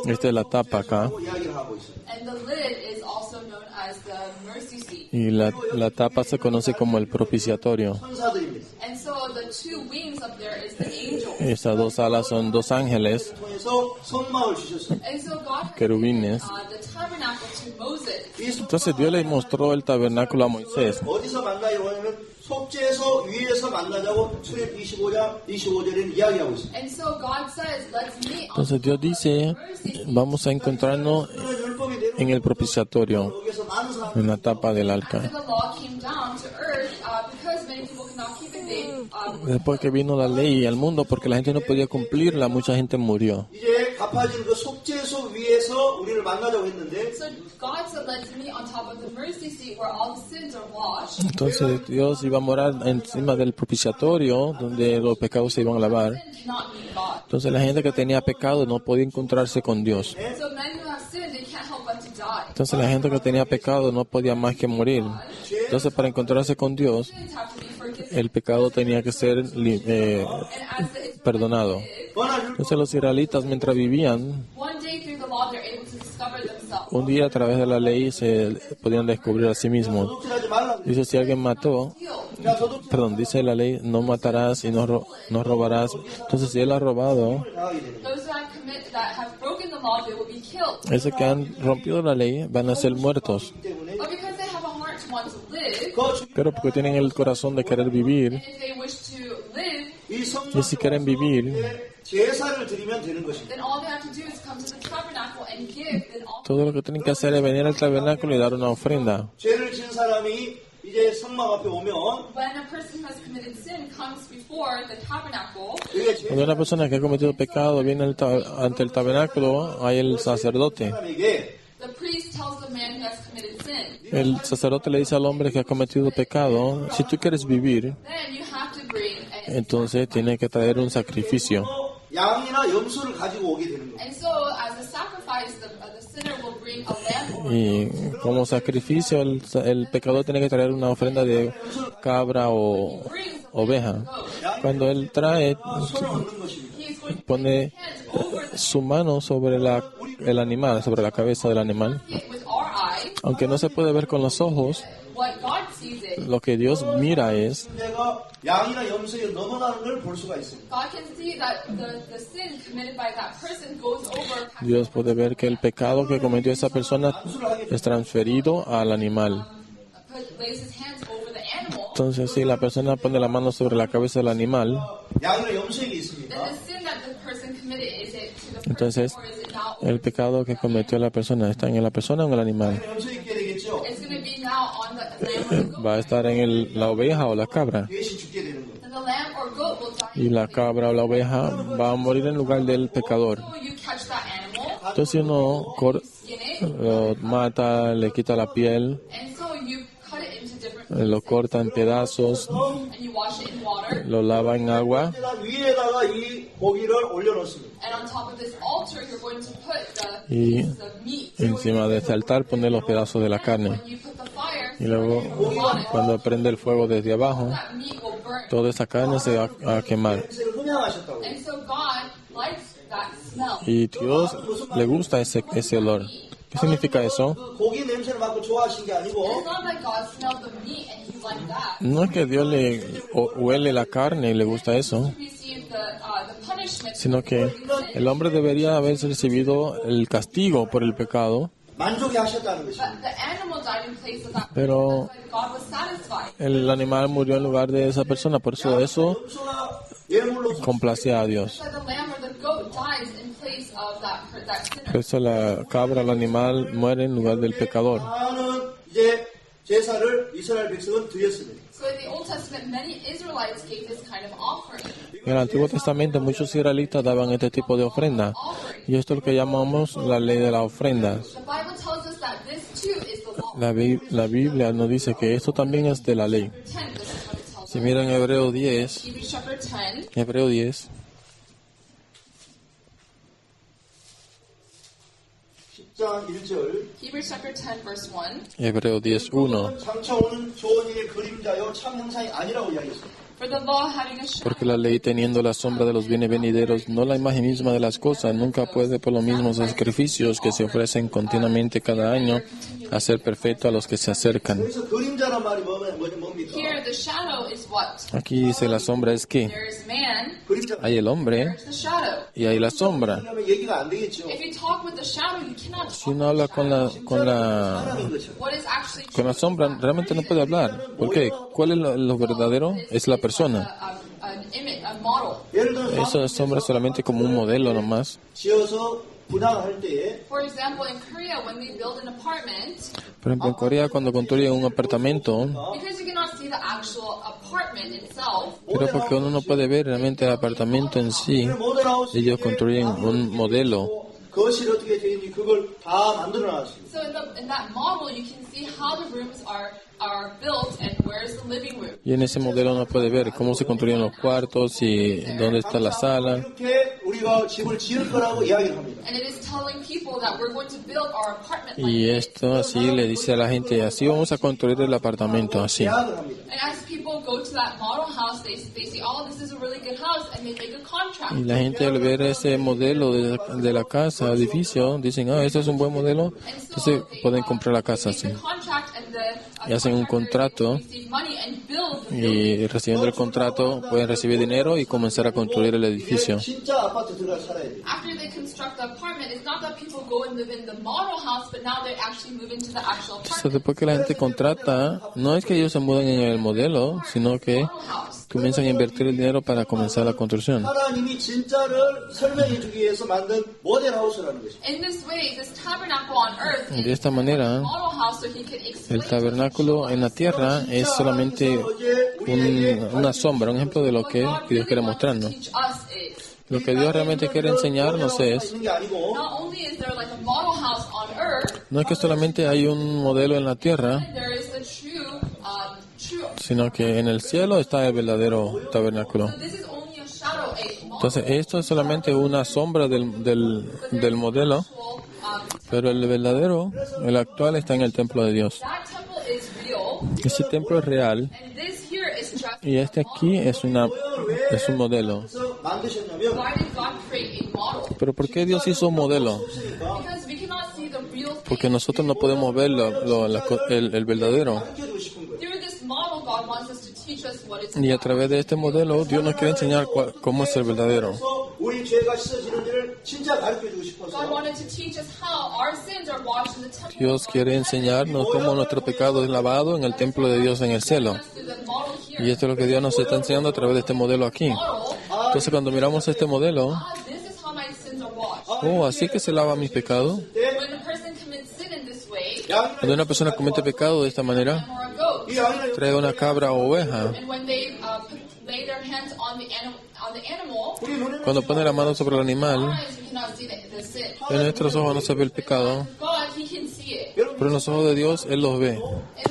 Esta es la tapa acá 이야기를 하고 있습니다. And the lid is also known as the mercy seat. y la tapa se conoce como el propiciatorio. 천사들입니다. And so the two wings up there is the angel. Estas dos alas son dos ángeles, 통해서 성막을 주셨습니다. And so God querubines. the tabernacle to Moses. 이 Entonces Dios le mostró el tabernáculo a Moisés. 어디서 만나기로 하냐면 속죄소 위에서 만나자고 출애굽 25절에는 이야기하고 있습니다. And so God says, let's meet on Entonces Dios dice, vamos a encontrarnos 율법이 내려 en el propiciatorio, 여기서 많은 사람 en la tapa del arca. the law came down to earth because many people could not keep it. Después que vino la ley al mundo, porque la gente no podía cumplirla, mucha gente murió. 이제 갚아진 그 속죄소 위에서 우리를 만나자고 했는데 So God said, let's meet on top of the mercy seat where all the sins are washed. Entonces Dios iba a morar encima del propiciatorio, donde los pecados se iban a lavar. Sin cannot meet God. Entonces la gente que tenía pecado no podía encontrarse con Dios. So men who have sinned, they can't help but to die. Entonces la gente que tenía pecado no podía más que morir. Entonces para encontrarse con Dios, Sins have to be forgiven. el pecado tenía que ser And as the perdonado.뻔한 율법 Entonces los israelitas mientras vivían, one day through the law, they're able to discover themselves. un día a través de la ley se podían descubrir a sí mismos. 도둑질하지 말라고 Dice, si alguien mató, 야 도둑질 perdón, dice la ley, no matarás y no robarás. Entonces si él ha robado, 당하게 되는 거예요. Those that have broken the law, they will be killed. esos que han rompido la ley van a ser muertos. 때문에 But because they have a heart to want to live, 그 죽이 Pero porque tienen el corazón de querer vivir, and if they wish to live, 이 y 성막 si quieren vivir, 제사를 드리면 되는 것입니다. then all they have to do is come to the tabernacle and give an offering. todo lo que tienen que hacer es venir al tabernáculo y dar una ofrenda. 죄를 진 사람이 이제 성막 앞에 오면 When a person who has committed sin comes before the tabernacle, 이게 죄 Cuando una persona que ha cometido pecado viene ante el tabernáculo, hay el sacerdote. 사람에게 the priest tells the man who has committed sin, El sacerdote le dice al hombre que ha cometido pecado, si tú quieres vivir, then you have to bring entonces tiene que traer un sacrificio. 양이나 염소를 가지고 오게 되는 거예요. and so as a sacrifice, the sinner will bring a lamb or Y como sacrificio, el pecador tiene que traer una ofrenda de cabra o oveja. Cuando él trae, 얻는 것입니다. he is going to pone hands over the su mano sobre el animal, sobre la cabeza del animal. it with our eyes. Aunque no se puede ver con los ojos, What God sees it. lo que Dios mira es 내가 양이나 염소에 넘어가는 걸 볼 수가 있습니다. God can see that the sin committed by that person goes over past Dios puede ver que el pecado que cometió esa persona es transferido al animal. lays his hands over the animal Entonces, si la persona pone la mano sobre la cabeza del animal, 양이나 염소에게 있습니까? then the sin that the person committed, is it to the person entonces or is it now? el pecado que cometió la persona está en la persona o en el animal. 양이나 염소에 있게 되겠죠. It's going to be now on the lamb or the goat. Va a estar en la oveja o la cabra. 대신 죽게 되는 거예요. Then the lamb or goat will die. Y la cabra o la oveja va a morir en lugar del pecador. So you catch that animal, Entonces uno skin it, lo mata, le quita la piel, and so you cut it into different lo corta en pedazos, and you wash it in water. lo lava en agua 위에다가 이 고기를 올려놓습니다. And on top of this altar, you're going to put the y pieces of meat. encima de este altar poner los pedazos de la carne. When you put the fire Y luego cuando prende el fuego desde abajo, that meat will burn. toda esa carne se va a quemar. 냄새를 흠양하셨다고. And so God likes that smell. Y Dios le gusta ese olor. ¿Qué significa eso? 고기 냄새를 맡고 좋아하신 게 아니고 It's not that God smelled the meat and He liked that. No es que Dios le huele la carne y le gusta eso, To receive the punishment. sino que el hombre debería haber recibido el castigo por el pecado, 만족해 하셨다는 것입니다. But the animal died in place of that. pero But God was satisfied. el animal murió en lugar de esa persona. Por eso eso 염소가 예물로 complacía a Dios. So the lamb or the goat dies in place of that sinner. Por eso la cabra, el animal, muere en lugar del pecador. 많은 이제 제사를 이스라엘 백성은 드렸습니다. So in the Old Testament, many Israelites gave this kind of offering. En el Antiguo Testamento muchos israelitas daban este tipo de ofrenda. Y esto es lo que llamamos la ley de las ofrendas. The Bible tells us that this too is the law. La Biblia nos dice que esto también es de la ley. 10, this is what it tells Si us. miran Hebreo 10, Hebrews chapter 10, Hebreo 10, 10장 1절 Hebrews chapter 10, verse 1. Hebreo 10, 1. 장차 오는 좋은 일의 그림자요 참 형상이 아니라고 이야기했습니다. For the law having a shadow. Porque la ley teniendo la sombra de los bienes venideros, no la imagen misma de las cosas, nunca puede por los mismos sacrificios que se ofrecen continuamente cada año hacer perfecto a los que se acercan. 여기서 그림자란 말이 뭡니까? Here, the shadow is what? Aquí dice la sombra es que There is man, 그림자 hay el hombre there's the shadow. y hay la sombra. 하면 얘기가 안 되겠죠. If you talk with the shadow, you cannot Si talk uno habla con 사람인 거죠. what is actually con la sombra, realmente no puede hablar. ¿Por qué? ¿Cuál es lo verdadero? Es la persona. an image, a model. 예를 들어서 Esa sombra es solamente como un modelo nomás. 지어서 분양할 때에 For example, in Korea, when we build an apartment, Por ejemplo, en Corea cuando construyen un apartamento, because you cannot see the actual apartment itself, pero porque uno no puede ver realmente el apartamento en sí, 모델하우스 ellos construyen un modelo. 거실이 어떻게 되어 있는지 그걸 다 만들어 놨습니다. so in that model, you can see how the rooms are built and where's the living room. Y en ese modelo uno puede ver cómo se construyen los cuartos y dónde está la sala. 이렇게 우리가 집을 지을 거라고 이야기를 합니다. And it is telling people that we're going to build our apartment like Y this. esto así le dice a la gente, así vamos a construir el apartamento, así. 계약을 합니다. And as people go to that model house, they see, oh, this is a really good house, and they make a contract. Y la gente al ver ese modelo de la casa, edificio, dicen, este es un buen modelo, entonces pueden comprar la casa así. The contract and Y hacen un contrato receive money and build the building. y recibiendo el contrato pueden recibir dinero y comenzar a construir el edificio. 진짜 아파트 들어가 살아야 돼요. After they construct the apartment, it's not that people go and live in the model house, but now they actually move into the actual Entonces, apartment. después que la gente contrata, no es que ellos se mudan en el modelo, sino que Model house. comienzan a invertir el dinero para comenzar la construcción. 하나님이 진짜를 설명해 주기 위해서 만든 모델하우스라는 것입니다. In this way, this tabernacle on earth is De esta manera, model house so he can explain el tabernáculo en la tierra es solamente una sombra, un ejemplo de lo que Dios quiere mostrarnos. teach us is. Lo que Dios realmente quiere enseñarnos es, 있는 게 아니고 Not only is there like a model house on earth, no es que solamente hay un modelo en la tierra, there is the true. sino que en el cielo está el verdadero tabernáculo. So this is only a shadow, a model. Entonces, esto es solamente una sombra del modelo, pero el verdadero, el actual, está en el templo de Dios. That temple is real, Este templo es real and this here is just. y este aquí es un modelo. 그래서 만드셨냐면 Why did God create a model? Pero ¿por qué Dios hizo un modelo? Because we cannot see the real thing. Porque nosotros no podemos ver el verdadero. 가르쳐주고 싶은 거예요. Through this model, God wants us to teach us what is Y a través de este modelo, Dios nos quiere enseñar cómo es el verdadero. 그래서 우리 죄가 씻어지는지를 진짜 가르쳐주고 God 싶어서 wanted to teach us how our sins are washed in the temple. Dios quiere enseñarnos cómo nuestro pecado es lavado en el templo de Dios en el cielo. Through the model Y esto es lo que Dios nos está enseñando a través de este modelo aquí. Entonces, cuando miramos este modelo, This is how my sins are washed. así que se lava mis pecados. When a person commits sin in this way, Cuando una persona comete pecado de esta manera, or a goat, 이 양이는 trae una cabra o oveja. and when they lay their hands on the animal, 우리 눈에는 Cuando pone la mano sobre el animal, eyes you cannot see the sin. en nuestros ojos no se ve el pecado, God, He can see it. pero en los ojos de Dios Él los ve. In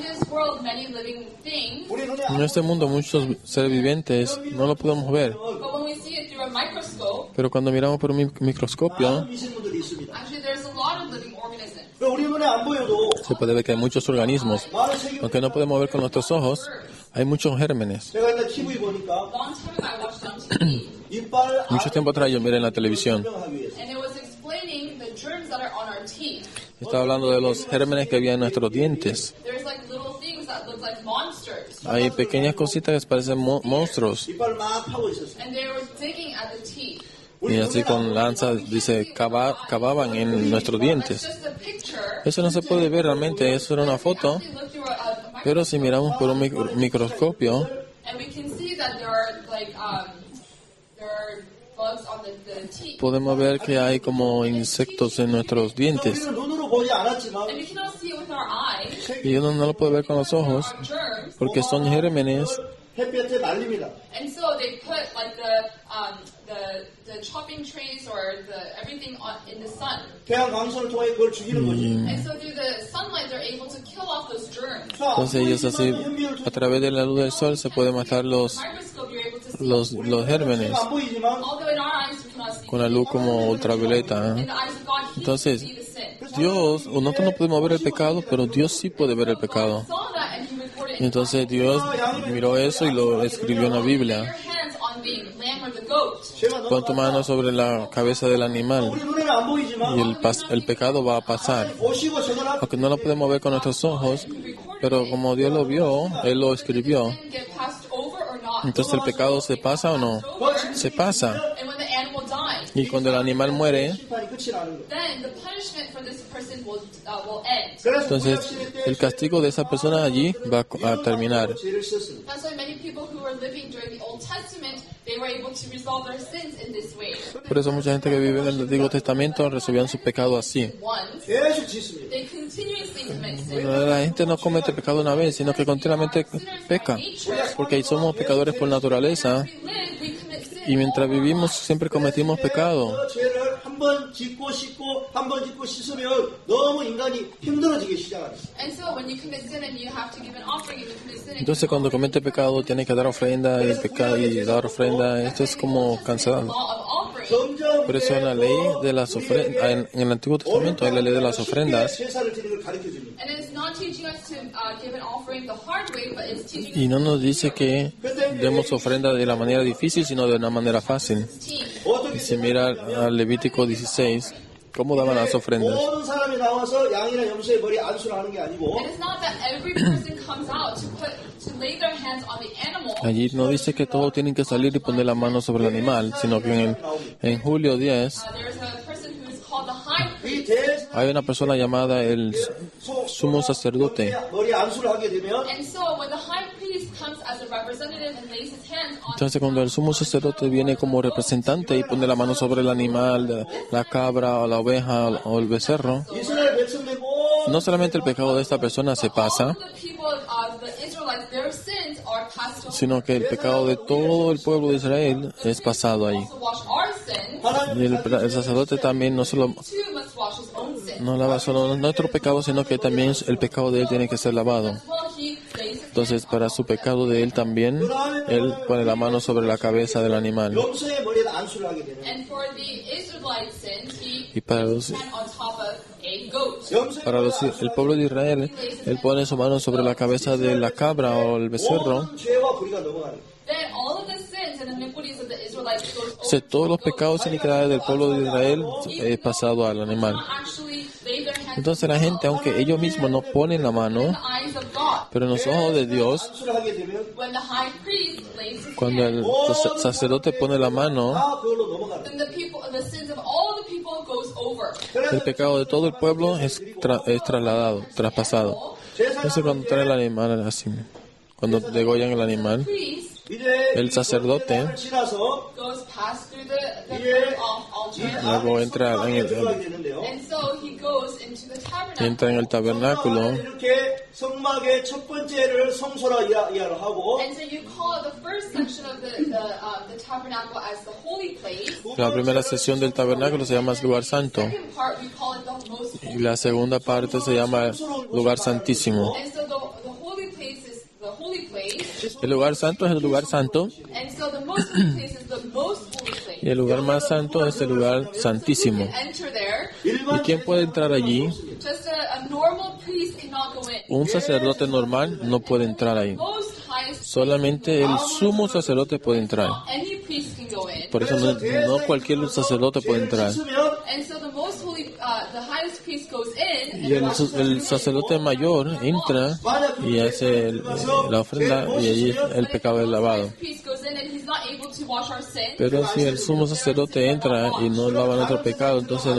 this world, many living things, 우리 눈에 En este mundo muchos seres vivientes no lo podemos ver, but when we see it through a microscope, pero cuando miramos por un microscopio, 미생물들이 있습니다. actually there's a lot of living organisms. 우리 눈에 안 보여도 se puede ver que hay muchos organismos. 많은 세계 Aunque no podemos ver con nuestros ojos, hay muchos gérmenes. 제가 옛날 TV 보니까 Long time ago, I watched on TV, 이빨 Mucho tiempo atrás yo miré en la televisión. 안정하기 위해서 and it was explaining the germs that are on our teeth. Estaba hablando de los gérmenes que había en nuestros dientes. There's like little things that look like monsters, Hay pequeñas cositas que parecen monstruos. 이빨 막 파고 있었어요. and they were digging at the teeth. Y así con lanzas, dice, cavaban en nuestros It's dientes. just a picture. Eso no se puede ver realmente, eso era una foto. We look through a Pero si miramos por un microscopio, and we can see that there are like there are bugs on the teeth. podemos ver que hay como insectos en nuestros dientes. 우리는 눈으로 보지 않았지만 And we cannot see it with our eyes. Y uno no lo puede ver con los ojos, Germs. porque son gérmenes. 햇볕에 말립니다. And so they put like the chopping trays or the everything in the sun. 태양 광선을 통해 그걸 죽이는 거지. And so through the sunlight they're able to kill off those germs. 자, Entonces ellos así, a través de la luz del sol se puede matar Microscope you're able to see. los gérmenes 안 보이지만 Although in our eyes we cannot see. con la luz como ultravioleta. In the eyes of God, He Entonces, can see the sin. Dios, nosotros no podemos ver el pecado, pero Dios sí puede ver el pecado. Saw that and He recorded Y it. entonces Dios miró eso y lo escribió en la Your Biblia. hands on the lamb or the goat. 죄가 Pon tu mano sobre la cabeza del animal 우리 눈에는 안 보이지만 y el pecado va a pasar. 보시고 저걸 앞 Aunque no lo podemos ver con nuestros ojos, pero como Dios lo vio, Él lo escribió. Sin get passed over or not. Entonces el pecado se pasa o no? Se pasa. And when the animal dies, Y cuando el animal muere, 심판이 끝이 나는 거예요. then the punishment for this person will end. 그래서 entonces 구약시대 때 el castigo de esa persona allí va a terminar. 죄를 씻었습니다. That's why many people who were living during the Old Testament, they were able to resolve their sins in this way. Por eso mucha gente que vive en el Antiguo Testamento resolvían su pecado así. Once, 계속 짓습니다. they continuously commit sin. Bueno, la gente no comete pecado una vez, sino que continuamente peca. Porque somos pecadores por naturaleza. We live, we commit sin. Y mientras vivimos siempre cometimos pecado. 그 죄를 한 번 짓고 씻고 한 번 짓고 씻으면 너무 인간이 힘들어지기 시작합니다. And so when you commit sin and you have to give an offering and you commit sin and Entonces cuando comete pecado tiene que dar ofrenda y pecar y dar ofrenda. Esto es como cansado. law of offering, 점점 Por eso en la ley de las ofrendas, en el Antiguo Testamento hay la ley de las ofrendas. 제사를 드리는 걸 가르쳐 줍니다. and it's not teaching us to give an offering the hard way, but it's teaching Y no nos dice que demos ofrenda de la manera difícil, sino de una manera fácil. us team. 어떻게 Y si mira al Levítico 16, cómo daban las ofrendas. 모든 사람이 나와서 양이나 염소의 머리 안수를 하는 게 아니고 And it's not that every person comes out to lay their hands on the animal. Allí no dice que todos tienen que salir y poner la mano sobre el animal, sino que en Julio 10 There's a person who is called the high priest. 이 대사 hay una persona llamada el sumo sacerdote. 머리 안수를 하게 되면 And so when the high priest comes as a representative and lays his hands on Entonces cuando el sumo sacerdote viene como representante y pone la mano sobre el animal, la cabra o la oveja o el becerro, 이스라엘 백성들 모두 no solamente el pecado de esta persona se pasa, the people of the Israelites, their sins are passed over. sino que el pecado de todo el pueblo de Israel es pasado ahí. To wash our sins, 하나님 Y el sacerdote también no solo too must wash his own sins. no lava solo nuestro pecado, sino que también el pecado de él tiene que ser lavado. As well, he lays his Entonces, para su pecado de él también, él pone la mano sobre la cabeza del animal. 염소의 머리에다 안수를 하게 되면 And for the Israelite sins, he Y para los, put on top of a goat. 염소의 para los, el pueblo de Israel, él pone su mano sobre la cabeza de la cabra o el becerro. 모든 죄와 불의가 넘어가는 거예요. Then all of the sins and iniquities of the Israelites goes O sea, over. todos los pecados y iniquidades del pueblo de Israel es pasado al animal. Actually lay their hands Entonces la gente, aunque ellos mismos no ponen la mano, in the eyes of God. pero en los ojos de Dios, 안수를 하게 되면 When the high priest lays his cuando hand, el sacerdote pone la mano, 다 그걸로 넘어가는 거예요. then the sins of all the people goes over. el pecado de todo el pueblo es trasladado, traspasado. Entonces cuando trae el animal así, cuando degollan el animal, priest 이제 el sacerdote 을 지나서 goes past through the 예, altar, luego entra en 들어가게 el, 되는데요. and so he goes into the tabernacle. entra en el tabernáculo 이렇게 성막의 첫 번째를 성소라 이야기를 하고 And so you call the first section of the tabernacle as the holy place. La primera sesión del tabernáculo se llama lugar santo Second part we call it the most y holy. la segunda parte se llama lugar santísimo. And so the holy place is the holy place. El lugar santo es el lugar santo And so the most holy place is the most holy place. y el lugar más santo es el lugar santísimo. Enter there. ¿Y quién puede entrar allí? Just a normal priest cannot go in. Un sacerdote normal no puede entrar ahí. Most highest, Solamente el sumo sacerdote puede entrar. any priest can go in. Por eso no cualquier sacerdote puede entrar. 씻으면 And so the most holy, the highest priest goes in. Y el sacerdote mayor entra y hace la ofrenda y allí el pecado es lavado. Priest goes in and he's not able to wash our sins. Pero si el sumo sacerdote entra y no lava nuestro pecado, entonces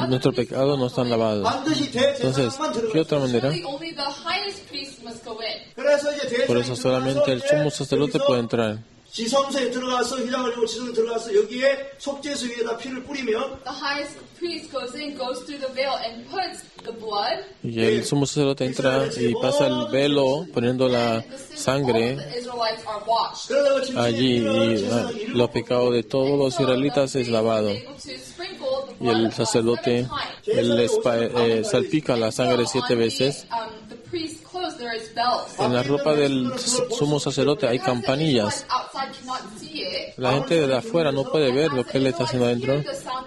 nuestro pecado no está lavado. 반드시 Entonces, 대제사장만 ¿qué otra 들어가요. manera? Only the highest priest must go in. 그래서 이제 Por eso solamente el sumo sacerdote puede entrar. 지성소에 들어가서 휘장을 입고 지성에 들어가서 여기에 속죄수 위에다 피를 뿌리면 The highest priest goes in, goes through the veil, and puts the blood. Y el sumo sacerdote entra y pasa el velo poniendo la The sins of all sangre the Israelites are washed. 그러다가 짐승이 allí y 지성이 이루고 los pecados de todos los israelitas es lavado. Able to sprinkle the Y blood el of God sacerdote 7 times. él salpica la sangre 7 veces. The priest's clothes, there is bells. En la ropa del sumo sacerdote hay campanillas. Outside cannot see it. La gente de afuera no puede ver lo que él está haciendo adentro,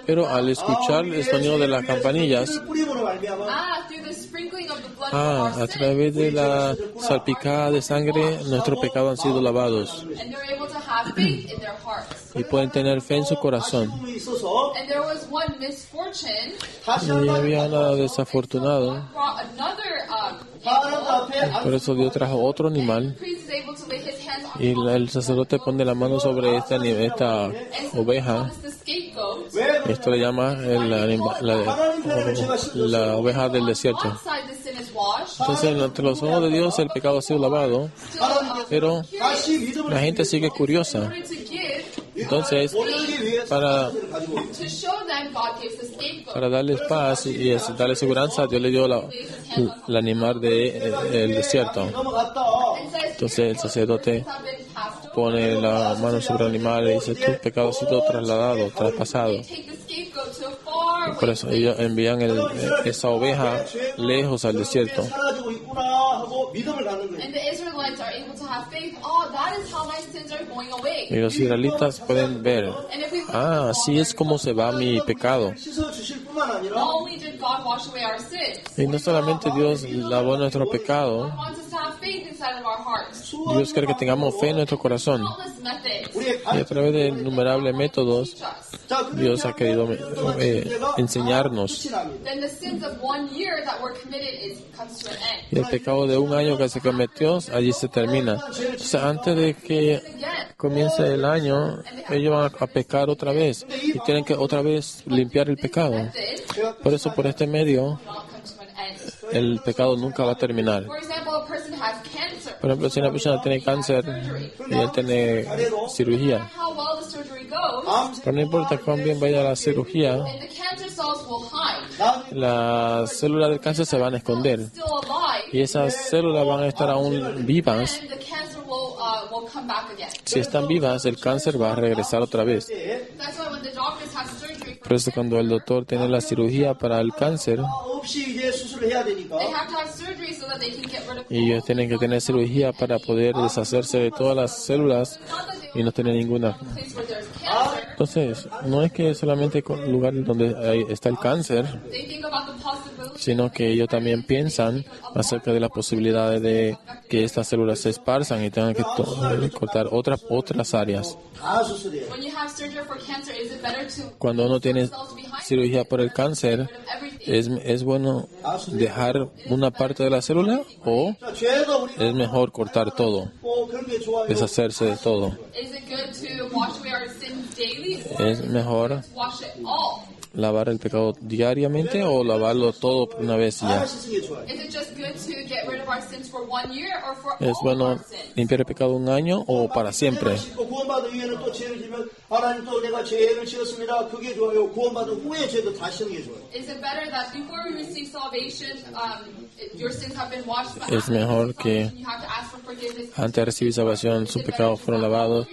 pero al escuchar el sonido de las campanillas, 뿌림으로 말미암아 Through the sprinkling of the blood a of our través de la salpicada de sangre, nuestros pecados han sido lavados sins, and they're able to have faith in their hearts. y pueden tener fe en su corazón. 아쉬움이 있어서 And there was one misfortune. 다시 Y 한번 había nada desafortunado, Brought another 하나님 앞에 por eso Dios trajo otro animal priest is able to lay his hands on y el sacerdote pone la mano sobre esta oveja. the scapegoat. 왜 Esto le llama la oveja del desierto. Outside the sin is washed. Entonces, ante los ojos de Dios el pecado ha sido lavado, pero 다시 믿음을 la gente sigue curiosa. To give, Entonces, 보내기 위해서 para, 가지고 옵니다. to show them God gives the scapegoat. para darles paz y darles seguridad, Dios le dio el animal del desierto. 넘어갔다. And says, Entonces el sacerdote have been passed over. pone la mano sobre el animal y dice, tu pecado ha sido trasladado, traspasado. Take the scapegoat to a far Por eso ellos envían esa oveja lejos al desierto. 사라지고 있구나 하고 믿음을 갖는 거예요. And the Israelites are able to have faith. Oh, that is how my sins are going away. Y los israelitas pueden ver, And if we así es como se va mi pecado. 씻어 주실 뿐만 아니라 not only did God wash away our sins, Y no solamente Dios lavó nuestro pecado, God wants us to have faith inside of our hearts. Dios quiere que tengamos fe en nuestro corazón. Countless methods 우리의 Y a través de innumerables métodos, teach us. 자, Dios ha querido enseñarnos. 끝이 납니다. Then the sins of 1 year that were committed comes to an end. Y el pecado de un año que se cometió, allí se termina. Entonces, antes de que Again, comience el año, ellos van a pecar otra vez y tienen que otra vez limpiar el pecado. then Por eso, por este medio, not come to an end. el pecado nunca va a terminar. For example, a person has cancer. Por ejemplo, si una persona tiene cáncer y él tiene cirugía, How well the surgery goes, pero no importa cuán bien vaya la cirugía, and the cancer cells will hide. las células del cáncer se van a esconder Still alive, y esas células van a estar aún vivas. and the cancer will come back again. Si están vivas, el cáncer va a regresar otra vez. That's why when the doctors have surgery for Por eso cuando el doctor tiene la cirugía para el cáncer 없이 이제 수술을 해야 되니까 they have to have surgery so that they can get rid of y ellos tienen que tener cirugía para poder deshacerse de todas las células not that they y no tener ninguna. place where there's cancer. Entonces, no es que solamente el lugar donde está el cáncer, They think about the possibility sino que ellos también piensan acerca de las posibilidades de que estas células se esparzan y tengan que cortar otras áreas. 다 수술해요. when you have surgery for cancer, is it better to Cuando uno tiene cells behind cirugía por el cáncer, rid of everything? ¿es bueno dejar una parte de la célula o 자, 죄도 우리 es mejor cortar todo, 그런 게 좋아요. deshacerse de todo? Is it good to wash away our sins daily, or Es mejor wash it all? lavar el pecado diariamente o lavarlo todo por una vez y 다 ya? 씻은 게 좋아요. Is it just good to get rid of our sins for 1 year or for ¿Es all bueno our sins? limpiar el pecado un año o para siempre? 씻고 구원받은 이후에는 또 죄를 지면 하나님 또 내가 죄를 지었습니다. 그게 좋아요. 구원받은 후에 죄도 다 씻는 게 좋아요. Is it better that before we receive salvation, your sins have been washed? But Es after you mejor receive que salvation, you have to ask for forgiveness. Antes de recibir salvación, sus pecados fueron lavados,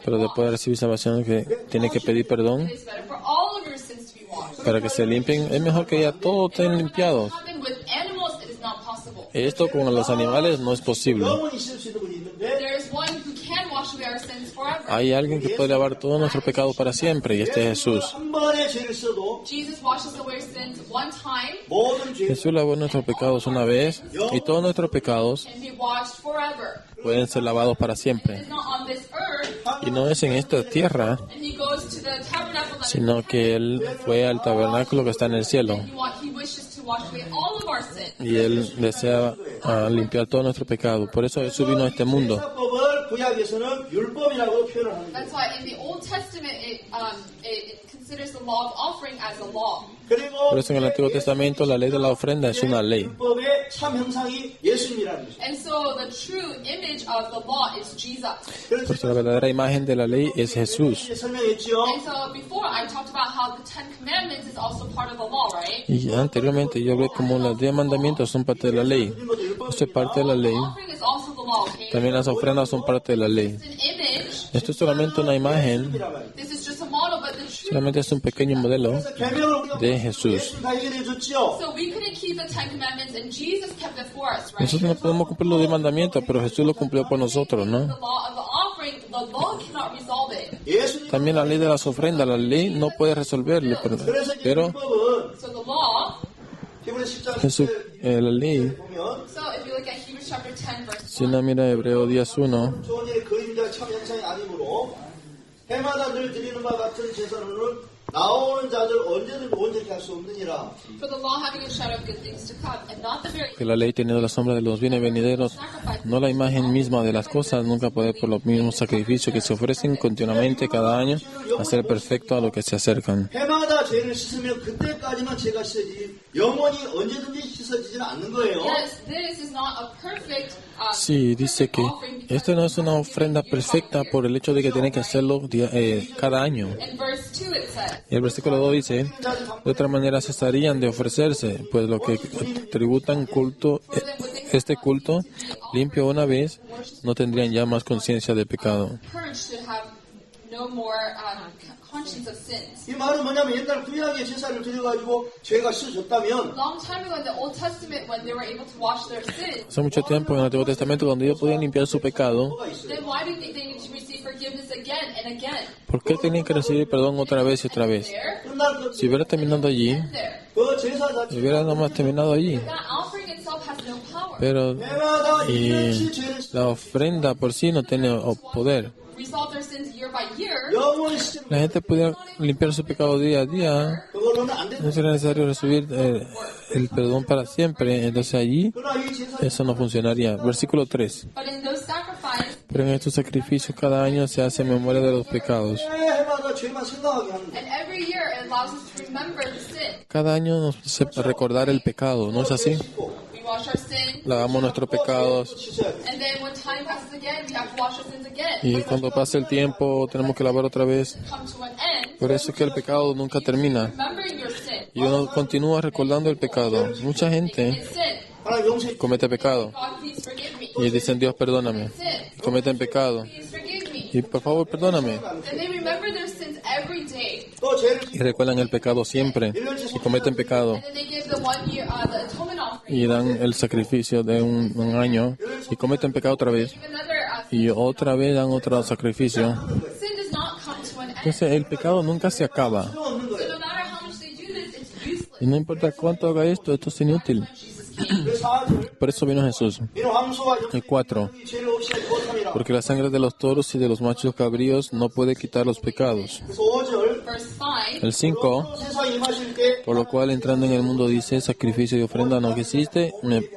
pero después de recibir salvación, que tiene que pedir perdón It's better for all of your sins to be washed. para que se limpien. Es mejor que ya todos estén limpiados. Happen with animals, it is not possible. Esto con los animales no es posible. 영원히 씻을 수 있는 분이 있는데 There is one who can wash away our sins forever. Hay alguien que puede lavar todos nuestros pecados para siempre, y este es Jesús. 한 번의 죄를 써도 Jesus washes away our sins one time 모든 죄 Jesús lavó nuestros pecados una vez, y todos nuestros pecados and be washed forever. pueden ser lavados para siempre. It's not on this earth, Y no es en esta tierra, and he goes to the tabernacle that sino que Él fue al tabernáculo que está en el cielo. he wishes to wash away all of our sins. Y Él desea limpiar todo nuestro pecado. Por eso Jesús vino a este mundo. 제사법을 구약에서는 율법이라고 표현을 합니다. That's why in the Old Testament it considers the law of offering as a law. 그리고 Por eso en el Antiguo Testamento la ley de la ofrenda es una ley. 율법의 참 형상이 예수님이라는 것입니다. And so the true image of the law is Jesus. Por eso la verdadera imagen de la ley es Jesús. 설명했죠. And so before I talked about how the Ten Commandments is also part of the law, right? Y anteriormente yo hablé como los 10 mandamientos son parte de la ley. Esto es parte de la ley. Offering is also the law, okay? También las ofrendas son parte de la ley. It's an image. Esto es solamente una imagen, This is just a model, but the true. solamente es un pequeño modelo 계명을 우리가 de Jesús. 예수님 다 해결해 줬죠. So we couldn't keep the Ten Commandments, and Jesus kept it for us, right? Nosotros no podemos cumplir los 10 mandamientos, pero Jesús lo cumplió por nosotros, ¿no? The law of the offering, the law cannot resolve it. 예수님 También la ley de las ofrendas, la ley no puede resolverlo, pero 율법은 So the law. 히브리 10장 Jesús, la ley, 보면 So if you look at Hebrews chapter 10, verse si uno mira Hebreo 10:1, 좋은 일의 그림자 참 형상이 아니므로 해마다 늘 드리는 바 같은 제사로는 나오는 자들 언제든 온전히 할 수 없느니라. for the law having a shadow of good things to come, and not the very que la ley teniendo la sombra de los bienes venideros, no la imagen misma de las cosas, nunca puede por los mismos sacrificios que se ofrecen continuamente cada año hacer perfecto a lo que se acercan. 해마다 죄를 씻으면 그때까지만 죄가 씻어지지 영원히 언제든지 씻어지지는 않는 거예요. yes, this is not a perfect Sí, dice que esta no es una ofrenda perfecta por el hecho de que tiene que hacerlo cada año. in verse 2 it says, Y el versículo 2 dice, de otra manera cesarían de ofrecerse, pues lo que tributan culto, este culto limpio una vez, no tendrían ya más conciencia de pecado. purged should have no more conscience of sins. 이 말은 뭐냐면 옛날 구약의 제사를 드려가지고 죄가 씻어졌다면 Long time ago in the Old Testament, when they were able to wash their sins, Hace mucho tiempo en el Antiguo Testamento, cuando ellos podían limpiar su pecado, then why do you think they need to receive forgiveness again and again? ¿por qué tenían que recibir perdón otra vez y otra vez? There, 끝날 그, Si hubiera terminado allí, there. 그 제사 si 자체가 hubiera nomás terminado allí, That offering itself has no power. pero 해마다 y 일일이 죄를 씻어 la ofrenda por sí no tiene poder. Resolve their sins year by year. 영원히 씻는 La gente pudiera limpiar su pecado día a día, 그걸로는 안 된다. no sería necesario recibir el perdón para siempre, entonces allí 그러나 이 제사 eso no funcionaría. Versículo 3. But in those sacrifices, Pero en estos sacrificios cada año se hace memoria de los pecados. 해마다 죄만 생각하게 하는 거예요. and every year it allows us to remember the sin. Cada año nos hace recordar el pecado, ¿no es así? We wash our sin, Lavamos nuestros pecados 씻어야 돼. and then when time passes again, we have to wash our sins again. y cuando pasa el tiempo tenemos que lavar otra vez. Come to an end, Por eso es que el pecado nunca termina. remembering your sin. Y uno continúa recordando el pecado. Mucha gente It's sin. 하나님 용서해 comete pecado God, please forgive me. y dicen, Dios, perdóname. Sin. Y cometen pecado. Please forgive me. Y por favor, perdóname. And they remember their sins every day. 또 죄를 Y recuerdan el pecado siempre. Y cometen pecado. And then they give the 1 year, the atonement offering. Y dan el sacrificio de un año. Y cometen pecado otra vez. Give another Y otra vez dan otro sacrificio. sin does not come to an end. Entonces el pecado nunca se acaba. 없는 So 거예요. no matter how much they do this, it's useless. Y no importa cuánto haga esto es inútil. 그래서 4절 Por eso vino Jesús. 이는 황소와 El 4. 영이 죄를 없이 하지 못함이라. Porque la sangre de los toros y de los machos cabríos no puede quitar los pecados. 그래서 5절 Verse 5. El 5. 세상 임하실 때 Por lo cual entrando en el mundo dice, sacrificio y ofrenda no quisiste,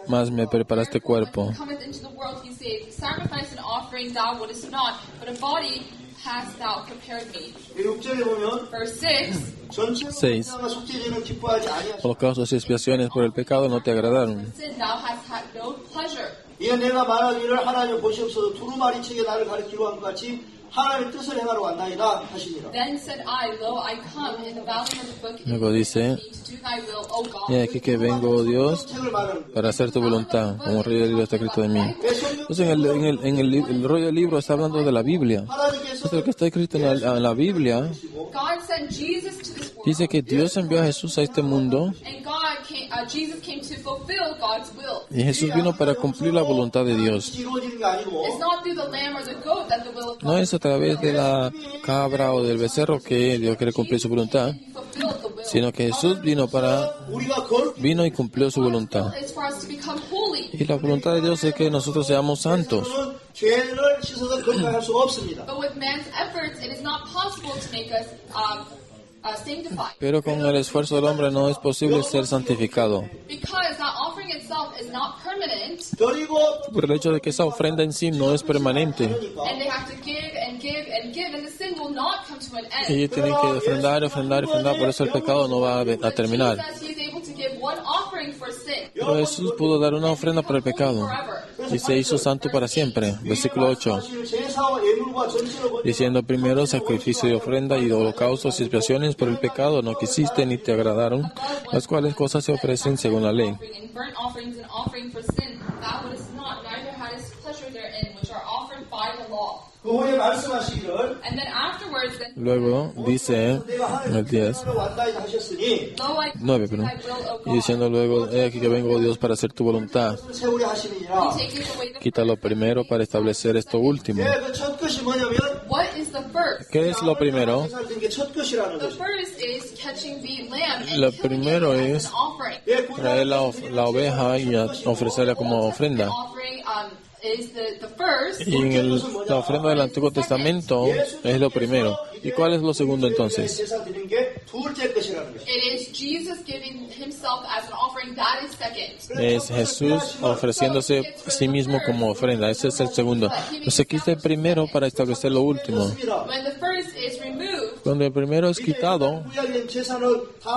más me preparaste cuerpo. Cometh into the world, he said, sacrifice and offering thou wouldest not, but a body hast thou prepared me. 6절에 보면 Verse 6, 전체 Seis. 속죄제는 기뻐하지 아니하시고 Holocaustos y expiaciones por el pecado no te agradaron. sin thou hast had no pleasure. 이에 내가 말하기를 하나님 보시옵소서 두루마리책에 나를 가리키려 한 것 같이 하나님의 뜻을 행하러 왔나이다 하시니라. Then said I, Lo, I come in the volume of the book Luego dice, to do thy will, O God. y aquí que vengo, oh Dios, 책을 말하는 거예요. para hacer tu voluntad, como el rollo del libro está escrito de mí. Entonces el rollo del libro está hablando de la Biblia. 하나님께서 Entonces lo que está escrito en la Biblia God sent Jesus to this world, dice que Dios envió a Jesús a este mundo and Jesus came to fulfill God's will. y Jesús vino para cumplir la voluntad de Dios. 이루어지는 게 아니고 It's not through the lamb or the goat that the will of No God es a través de la cabra o del becerro que Dios quiere cumplir su voluntad, fulfilled the will. sino que Jesús 우리가 거룩히 vino y cumplió su voluntad. It's for us to become holy. Y la voluntad de Dios es que nosotros seamos santos. 는 죄를 씻어서 거룩할 수가 없습니다. But with man's efforts, it is not possible to make us sanctified. Pero con el esfuerzo del hombre no es posible ser santificado. Because that offering itself is not permanent, 그리고 Por el hecho de que esa ofrenda en sí no es permanente. and they have to give and give and give, and the sin will not come to an end. Ellos tienen que ofrendar, ofrendar, ofrendar, por eso el pecado no va a terminar. Jesus, he is able to give one offering for sin Pero Jesús pudo dar una ofrenda por el pecado forever. y se hizo santo para siempre. Versículo 8. 제사와 예물과 전체로 Diciendo primero sacrificio y ofrenda y holocaustos y expiaciones por el pecado no quisiste ni te agradaron, las cuales cosas se ofrecen según la ley. And burnt offerings and offering for sin, thou wouldest not, neither hadst pleasure therein, which are offered by the law. 그 후에 말씀하시기를 And then afterwards, then, Luego dice en el 10, 왔나이다 하셨으니 lo I 9, perdón, thy will, O y God, diciendo luego, he aquí que vengo, oh Dios, para hacer tu voluntad. 세우려 하시니라. taketh away the Quita lo primero para establecer esto último. 그첫 것이 뭐냐면 What is the first? ¿Qué es lo primero? 첫 것이라는 The 것이. first is catching the lamb and Lo killing primero it es as an offering. traer la oveja y ofrecerla como ofrenda. Offering is the first. Y en la ofrenda del Antiguo Testamento es lo primero. ¿Y cuál es lo segundo entonces? 제사 드린 게 둘째 것이라는 것이. It is Jesus giving himself as an offering. That is second. Es Jesús ofreciéndose a sí mismo como ofrenda. Ese es el segundo. Entonces quita el primero para establecer lo último. When the first is removed, Cuando el primero es quitado, 구약의 제사는 다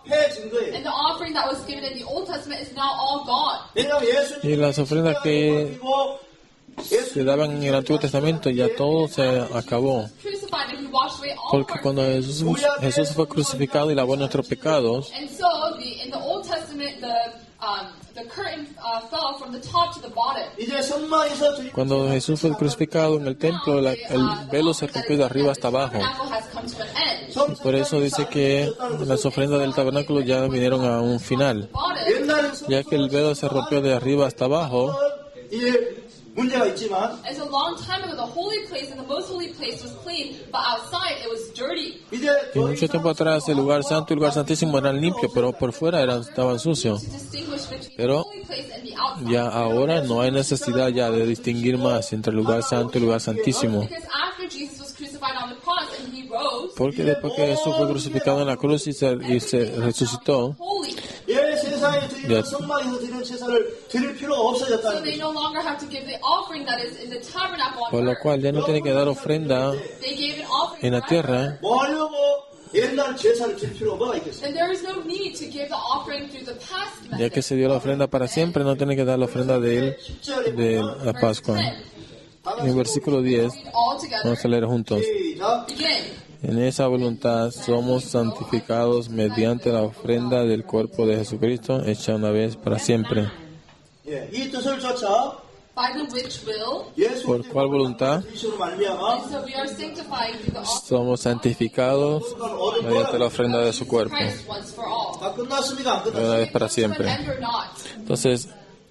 폐해진 거예요. and the offering that was given in the Old Testament is now all gone. 왜냐하면 예수님 y las ofrendas que 그리고 se daban en el Antiguo Testamento ya todo se acabó. Crucified and he washed away all Porque our cuando Jesús fue crucificado y lavó nuestros pecados, And so, in the Old Testament, the curtain fell from the top to the bottom. 이제 성막에서 드린 cuando Jesús fue crucificado en el templo, el velo se rompió de arriba hasta abajo. Tabernacle has come to an end. Y por eso dice que las ofrendas del tabernáculo ya vinieron a un final, Bottom. 옛날에 ya que el velo se rompió de arriba hasta abajo. 이제 문제가 있지만 It's a long time ago. The holy place and the most holy place was clean, but outside it was dirty. 이제 Y mucho tiempo atrás el lugar santo y el lugar santísimo eran limpios, pero por fuera estaban sucios. To distinguish between Pero the holy place and the outside. ya ahora no hay necesidad ya de distinguir más entre el lugar santo y el lugar santísimo. Because after Jesus was crucified on the cross and he rose, Porque después que Jesús fue crucificado en la cruz y se resucitó, holy. 예 세상에 드리는 성막에서 드리는 제사를 드릴 필요가 So 없어졌다는 they 거죠. no longer have to give the offering that is in the tabernacle por on lo earth. cual ya no tiene que dar ofrenda They gave an offering en la forever. tierra, 뭐 하려고 옛날 제사를 드릴 필요가 뭐가 있겠어요? And there is no need to give the offering through the past ya method. que se dio la ofrenda para siempre, no tiene que dar la ofrenda de él, de la Pascua. En el versículo 10, All together. vamos a leer juntos. 시작. Begin. En esa voluntad somos santificados mediante la ofrenda del cuerpo de Jesucristo, hecha una vez para siempre. 예, 이 뜻을 쫓아 By the which will, 예수 ¿Por cuál voluntad? 그리스도로 말미암아 so we are sanctified through the offering Somos santificados mediante la ofrenda de su cuerpo, of Christ once for all. 다 끝났습니까? 안 una 끝났습니까? vez para To an siempre. end or not, Entonces,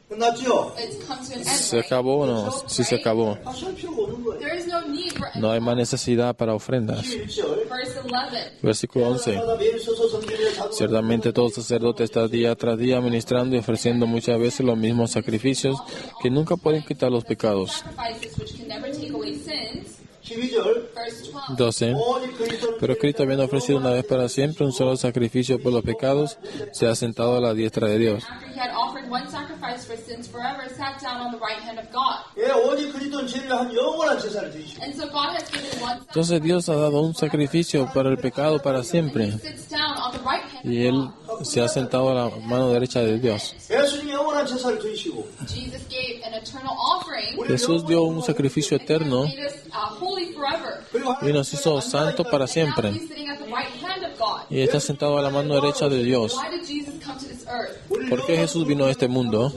끝났죠? it's come to an end. ¿se right? acabó o no? Sí se acabó. 다시 할 필요가 없는 거예요. There is no need for No hay más necesidad para ofrendas. 11절 verse 11. Versículo 11. 매일 서서 성전에 자동 Ciertamente todo sacerdote está día tras día ministrando y ofreciendo muchas veces los mismos sacrificios que nunca pueden quitar los pecados. Sacrifices which can never take away sins. 12절 Verse 12. 12. 오직 그리스도를 Pero Cristo, habiendo ofrecido una vez para siempre un solo sacrificio por los pecados, se ha sentado a la diestra de Dios. After he had offered one sacrifice for for sins forever, sat down on the right hand of God. 예, 오직 그리스도는 죄를 위한 영원한 제사를 드리시고 And so God has given one Entonces Dios ha dado un sacrificio para el pecado para siempre. sits down on the right hand Y Él se ha sentado a la mano derecha de Dios. 예수님이 영원한 제사를 드리시고 Jesus gave an eternal offering. Jesús dio un sacrificio eterno Made us holy forever. 그리고 y nos hizo santos para Now siempre. he's sitting at the right hand of God. Y está sentado a la mano derecha de Dios. Why did Jesus come to this earth? ¿Por qué Jesús vino a este mundo?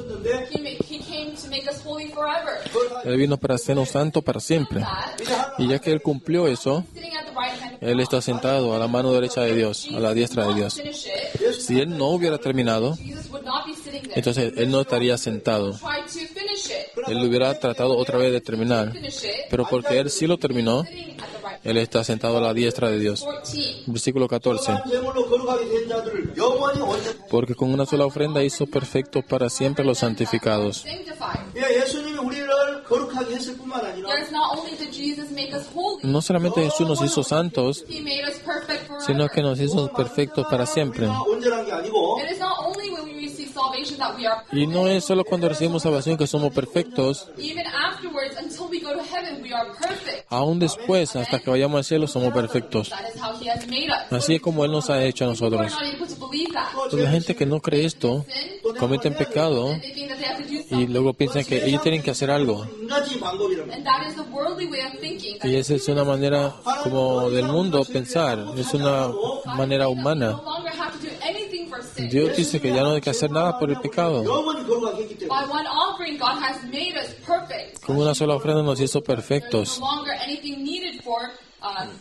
He came to make us holy forever. Él vino para hacernos santos para siempre. That, Y ya que Él cumplió eso, sitting at the right hand of Él está sentado a la mano derecha de Dios, a la diestra de Dios. finish it, Si Él no hubiera terminado, Jesus would not be sitting there. entonces Él no estaría sentado. Try to finish it. Él hubiera tratado otra vez de terminar. Finish it. Pero porque Él sí lo terminó, Sitting at the right. Él está sentado a la diestra de Dios. 14. Versículo 14. 제물로 거룩하게 된 자들을 영원히 온전히 Porque con una sola ofrenda hizo perfectos para siempre los santificados. Sanctified. 예, 예수님이 우리를 거룩하게 했을 뿐만 아니라 There's not only did Jesus make us holy, No solamente Jesús nos hizo santos, He made us perfect forever. sino que nos hizo perfectos para siempre. 온전한 게 아니고 It is not only when we receive salvation that we are Y no es solo cuando recibimos salvación que somos perfectos, even afterwards, until we go to heaven, we are perfect. aún después, hasta que vayamos al cielo, somos perfectos. That is how He has made us. Así es como Él nos ha hecho a People are nosotros. not able to believe that. Entonces, la gente que no cree esto, Sin, cometen pecado thinking that they have to do y something. luego piensan que ellos tienen que hacer algo. 인간적인 방법이라면 And that is the worldly way of thinking. Y esa es una manera como del mundo pensar, es una manera humana. No longer have to do anything for sin. Dios dice que ya no hay que hacer nada por el pecado. 영원히 거룩하게 했기 때문에 By one offering, God has made us perfect. Con una sola ofrenda nos hizo There's perfectos. no longer anything needed for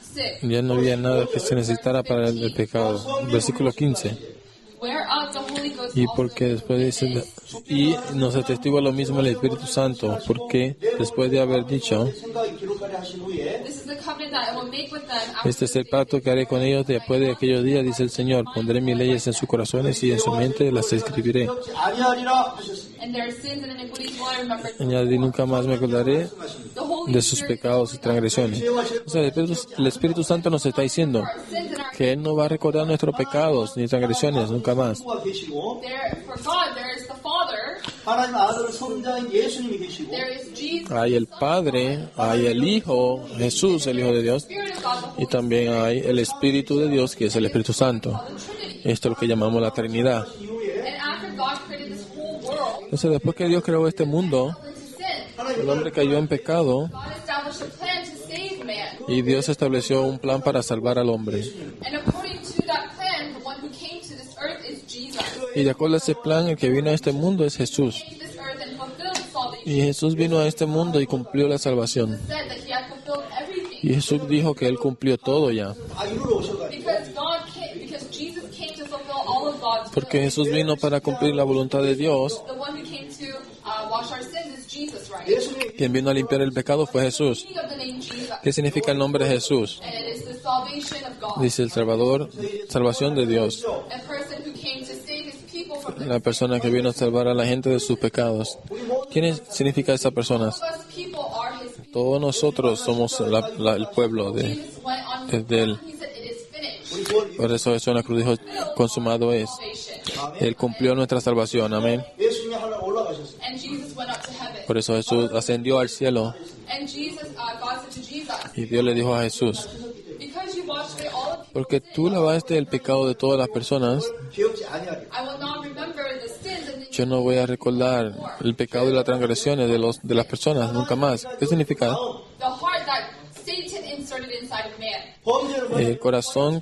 sin. Ya no había nada que se necesitara para el pecado. Versículo 15. Whereof the Holy Ghost Y also porque después dice, y nos atestigua lo mismo el Espíritu Santo, porque después de haber dicho, 생각이 기록하려 하신 후에 This is the covenant that I will make with them after este es el pacto que haré con ellos después de aquellos días, dice el Señor, pondré mis leyes en sus corazones y en su mente las escribiré. 기억지 아니하리라 하셨습니다. and their sins and iniquities will I remember. Añadí, nunca más me acordaré The Holy de sus Spirit pecados y transgresiones. O sea, el Espíritu Santo nos está diciendo our sins and our que Él no va a recordar nuestros pecados ni transgresiones nunca más. 부가 계시고 there for God there is the Father, 하나님 아들 성자인 예수님이 계시고 there is Jesus, Hay el Padre, hay el Hijo, Jesús, el Hijo de Dios, Spirit of God, the y Holy también hay el Espíritu de Dios, que es el Espíritu Santo. Trinity. Esto es lo que llamamos la Trinidad. And after God created this whole world Entonces, después que Dios creó este mundo, into sin, el hombre cayó en pecado God established a plan to save man. y Dios estableció un plan para salvar al hombre. And according to that plan, the one who came to this earth is Jesus. Y de acuerdo a ese plan, el que vino a este mundo es Jesús. Came to this earth and fulfilled salvation. Y Jesús vino a este mundo y cumplió la salvación. Said that He had fulfilled everything. Y Jesús dijo que Él cumplió todo ya. 다 이루러 오셔가지고 Because Jesus came to fulfill all of God's Porque will. Jesús vino para cumplir la voluntad de Dios. The one who came to wash our sins is Jesus, right? 예수님이 Quien vino a limpiar el pecado fue Jesús. The meaning of the name Jesus. ¿Qué significa el nombre de Jesús? And it is the salvation of God. Dice el Salvador, salvación de Dios. A person who came to save His people from the La persona que vino a salvar a la gente de sus pecados. Significa esa persona? All of us people are His people. Todos nosotros somos el pueblo de Jesus went on desde Él. He said, it is finished. 우리 구원 Por eso Jesús en la cruz dijo, consumado es. Salvation. Él cumplió nuestra salvación, amén. 예수님이 하늘 올라가셨어요. And Jesus went up to heaven. Por eso Jesús ascendió al cielo And Jesus, God said to Jesus, y Dios le dijo a Jesús, because you washed away all of porque tú lavaste el pecado de todas las personas, 기억지 아니하리라. I will not remember the sins and the yo no voy a recordar el pecado y las transgresiones de las personas nunca más. ¿Qué significa? the heart that Satan inserted inside of man. 범죄를 먼저 El corazón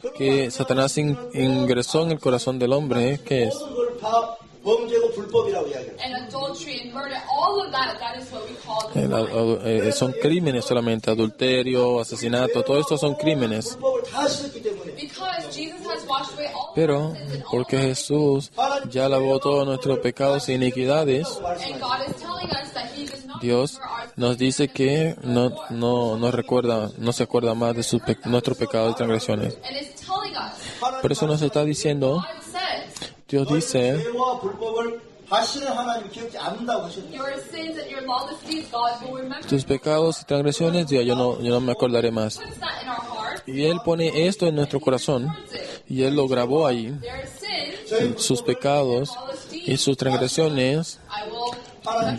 Crime. que Satanás ingresó en el corazón del hombre, ¿qué es? 모든 걸 다 범죄고 불법이라고 이야기해요. And adultery and murder, all of that, that is what we call the Son crímenes solamente, adulterio, asesinato, todo esto son crímenes. 불법을 다 씻었기 때문에 Because Jesus has washed away all Pero of our sins and all porque of our Jesús ya lavó todos nuestros pecados e iniquidades, and God is telling us that He does not Dios remember our nos dice que no se acuerda más de nuestros pecados y transgresiones. and is telling us. Por eso nos está diciendo, God says, Dios dice, 죄와 불법을 다시는 하나님 기억지 않는다고 하셨는데 your sins and your lawless deeds, God will remember. tus pecados y transgresiones, Dios, yo no me acordaré más. Puts that in our heart. Y Él pone esto en nuestro corazón y Él lo grabó ahí, Their sins, sus pecados lawless deeds, y sus transgresiones I will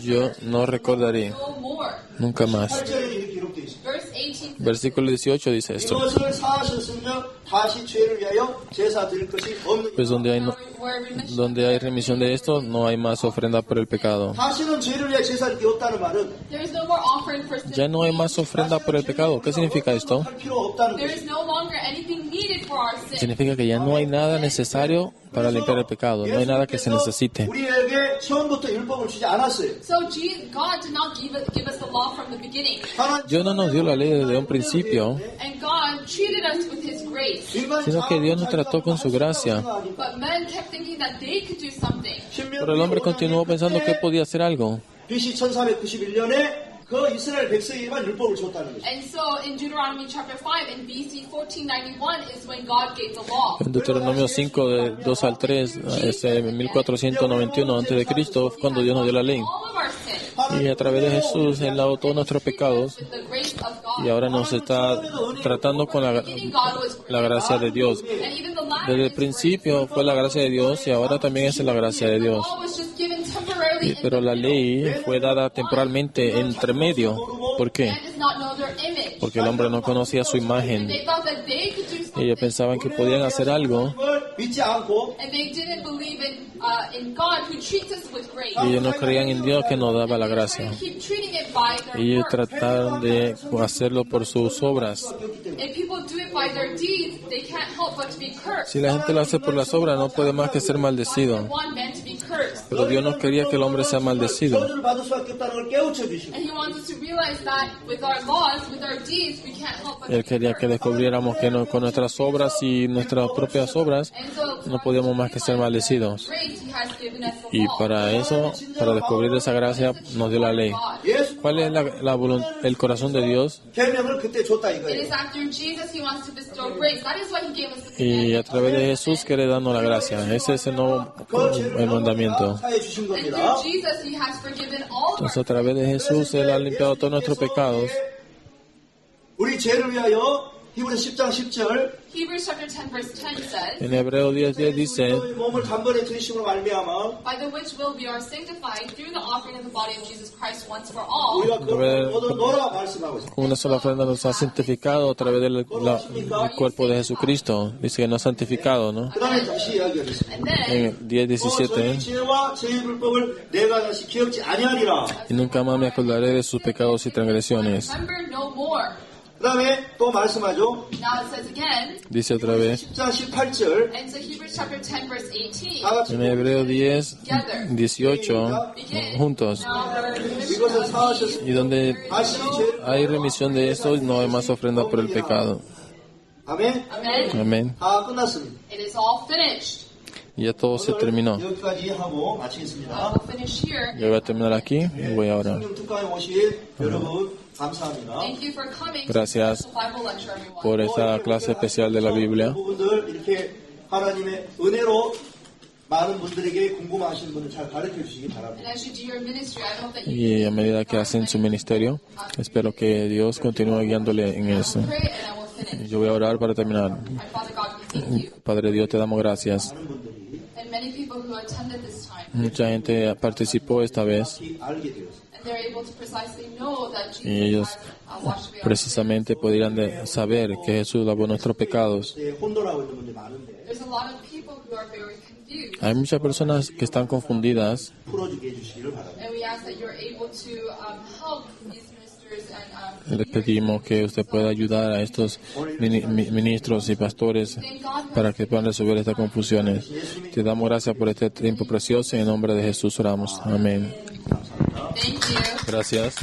yo no recordaré no more. nunca más. 8절에 이렇게 기록되어 있습니다. Verse 18. Versículo 18 dice esto. 이것을 사하셨으며 다시 죄를 위하여 제사 드릴 것이 없는 Pues donde hay remisión de esto, no hay más ofrenda por el pecado. 다시는 죄를 위해 제사를 게 없다는 말은 There is no more offering for sin. Ya no hay más ofrenda por el pecado. ¿Qué significa esto? 할 필요 없다는 There 거죠. is no longer anything needed for our sin. Significa que ya no hay nada necesario para limpiar el pecado. No hay nada que se necesite. 우리에게 처음부터 율법을 ju지 않았어요. So God did not give us the law from the beginning. Dios no nos dio la ley desde un principio, And God treated us with His grace. sino que Dios nos trató con su gracia. But men kept thinking that they could do something. Pero el hombre continuó pensando que podía hacer algo. BC 1391년에 그 이스라엘 백성에게만 율법을 줬다는 거죠. And so in Deuteronomy chapter 5 in BC 1491 is when God gave the law. En Deuteronomio 5, de 2 al 3, 1491 a.C., cuando Dios nos dio la ley. All of our sins Y a través de Jesús, Él lavó todos nuestros pecados. with the grace of God. Y ahora nos está tratando con God was la gracia de Dios. and even the latter Desde el is principio fue la gracia de Dios y ahora también es la gracia de Dios. law was just given temporarily Pero la ley fue dada temporalmente entre medio. ¿Por qué? and does not know their image. Porque el hombre no conocía su imagen. They thought that they could do something. Ellos pensaban que podían hacer algo 율법을 믿지 않고 And they didn't believe in God who treats us with grace. y ellos no creían en Dios que nos daba la gracia. Keep treating it by their Ellos works. trataron de hacerlo por sus obras. If people do it by their deeds, they can't help but to be cursed. Si la gente lo hace por las obras, no puede más que ser maldecido. One meant to be cursed. Pero Dios no quería que el hombre sea maldecido. 저주를 받을 수밖에 없다는 걸 깨우쳐 주시고 And He wants us to realize that with our laws, with our deeds, we can't help but to Él be quería que descubriéramos que con nuestras obras y nuestras propias obras And so, no podíamos más que ser maldecidos. grace, He has given us the Y law. para eso, para descubrir esa gracia, nos dio la ley. 예수 ¿Cuál es el corazón de Dios? 계명을 그때 줬다 It 이거예요. is after Jesus He wants to bestow grace. That is why He gave us the Y commandment. a través de Jesús quiere darnos la gracia. Ese es el nuevo 그 죄를 el mandamiento. 사해 주신 And 겁니다. through Jesus He has forgiven all of our Entonces a través de Jesús Él ha limpiado todos nuestros pecados. 우리 죄를 위하여 히브리서 10장 10절 Hebrews chapter 10 verse 10 says, En Hebreo 10:10 dice, 몸을 단번에 들이심으로 말미암아 by the which will we are sanctified through the offering of the body of Jesus Christ once for all. 우리가 그 모든 너라 말씀하고 있습니다. con una sola ofrenda nos ha santificado a través del cuerpo de Jesucristo. Dice que nos ha santificado, ¿no? 그 다음에 다시 이야기하겠습니다. And then, En 10:17. 저희 죄와 죄의 불법을 내가 다시 기억지 아니하리라. Y nunca más me acordaré de sus pecados y transgresiones. remember no more. 그 다음에 또 말씀하죠. Now it says again, Dice otra vez 10장 18절 and so Hebrews chapter 10 verse 18. 다 같이 en Hebreo 10:18 juntos. Now, 이것을 사하셨습니다. Y donde 다시 죄를 hay remisión de esto, no hay más ofrenda por el pecado. 아멘. amen. Amén. 다 끝났습니다. It is all finished. Y ya todo se terminó. 여기까지 하고 마치겠습니다. We'll finish here. Yo voy a terminar aquí y voy a orar. 성령 특강에 오신 여러분 감사합니다. Thank you for coming Gracias to the Bible lecture, everyone. por esta clase especial de la Biblia. 부분들 이렇게 하나님의 은혜로 많은 분들에게 궁금하신 분을 잘 가르쳐 주시기 바랍니다. And as you do your ministry, I hope that you Y a medida que hacen su ministerio, espero que Dios continúe guiándole en eso. pray and I will finish. Yo voy a orar para terminar. My Father God, we thank you. Padre Dios, te damos gracias. And many people who attended this time, Mucha gente participó esta vez 특히 알게 되었습니다. and they're able to precisely know that y Jesus ellos has washed away our sins. precisamente podrían saber que Jesús lavó nuestros pecados. 혼돈하고 있는 분들이 많은데 There's a lot of people who are very confused, Hay muchas personas que están confundidas 풀어주게 해주시기를 바랍니다. and we ask that you're able to help these ministers and Les pedimos que usted pueda ayudar a estos ministros y pastores para que puedan resolver estas confusiones. Te damos gracias por este tiempo precioso y en nombre de Jesús oramos. Amén. thank you. Gracias.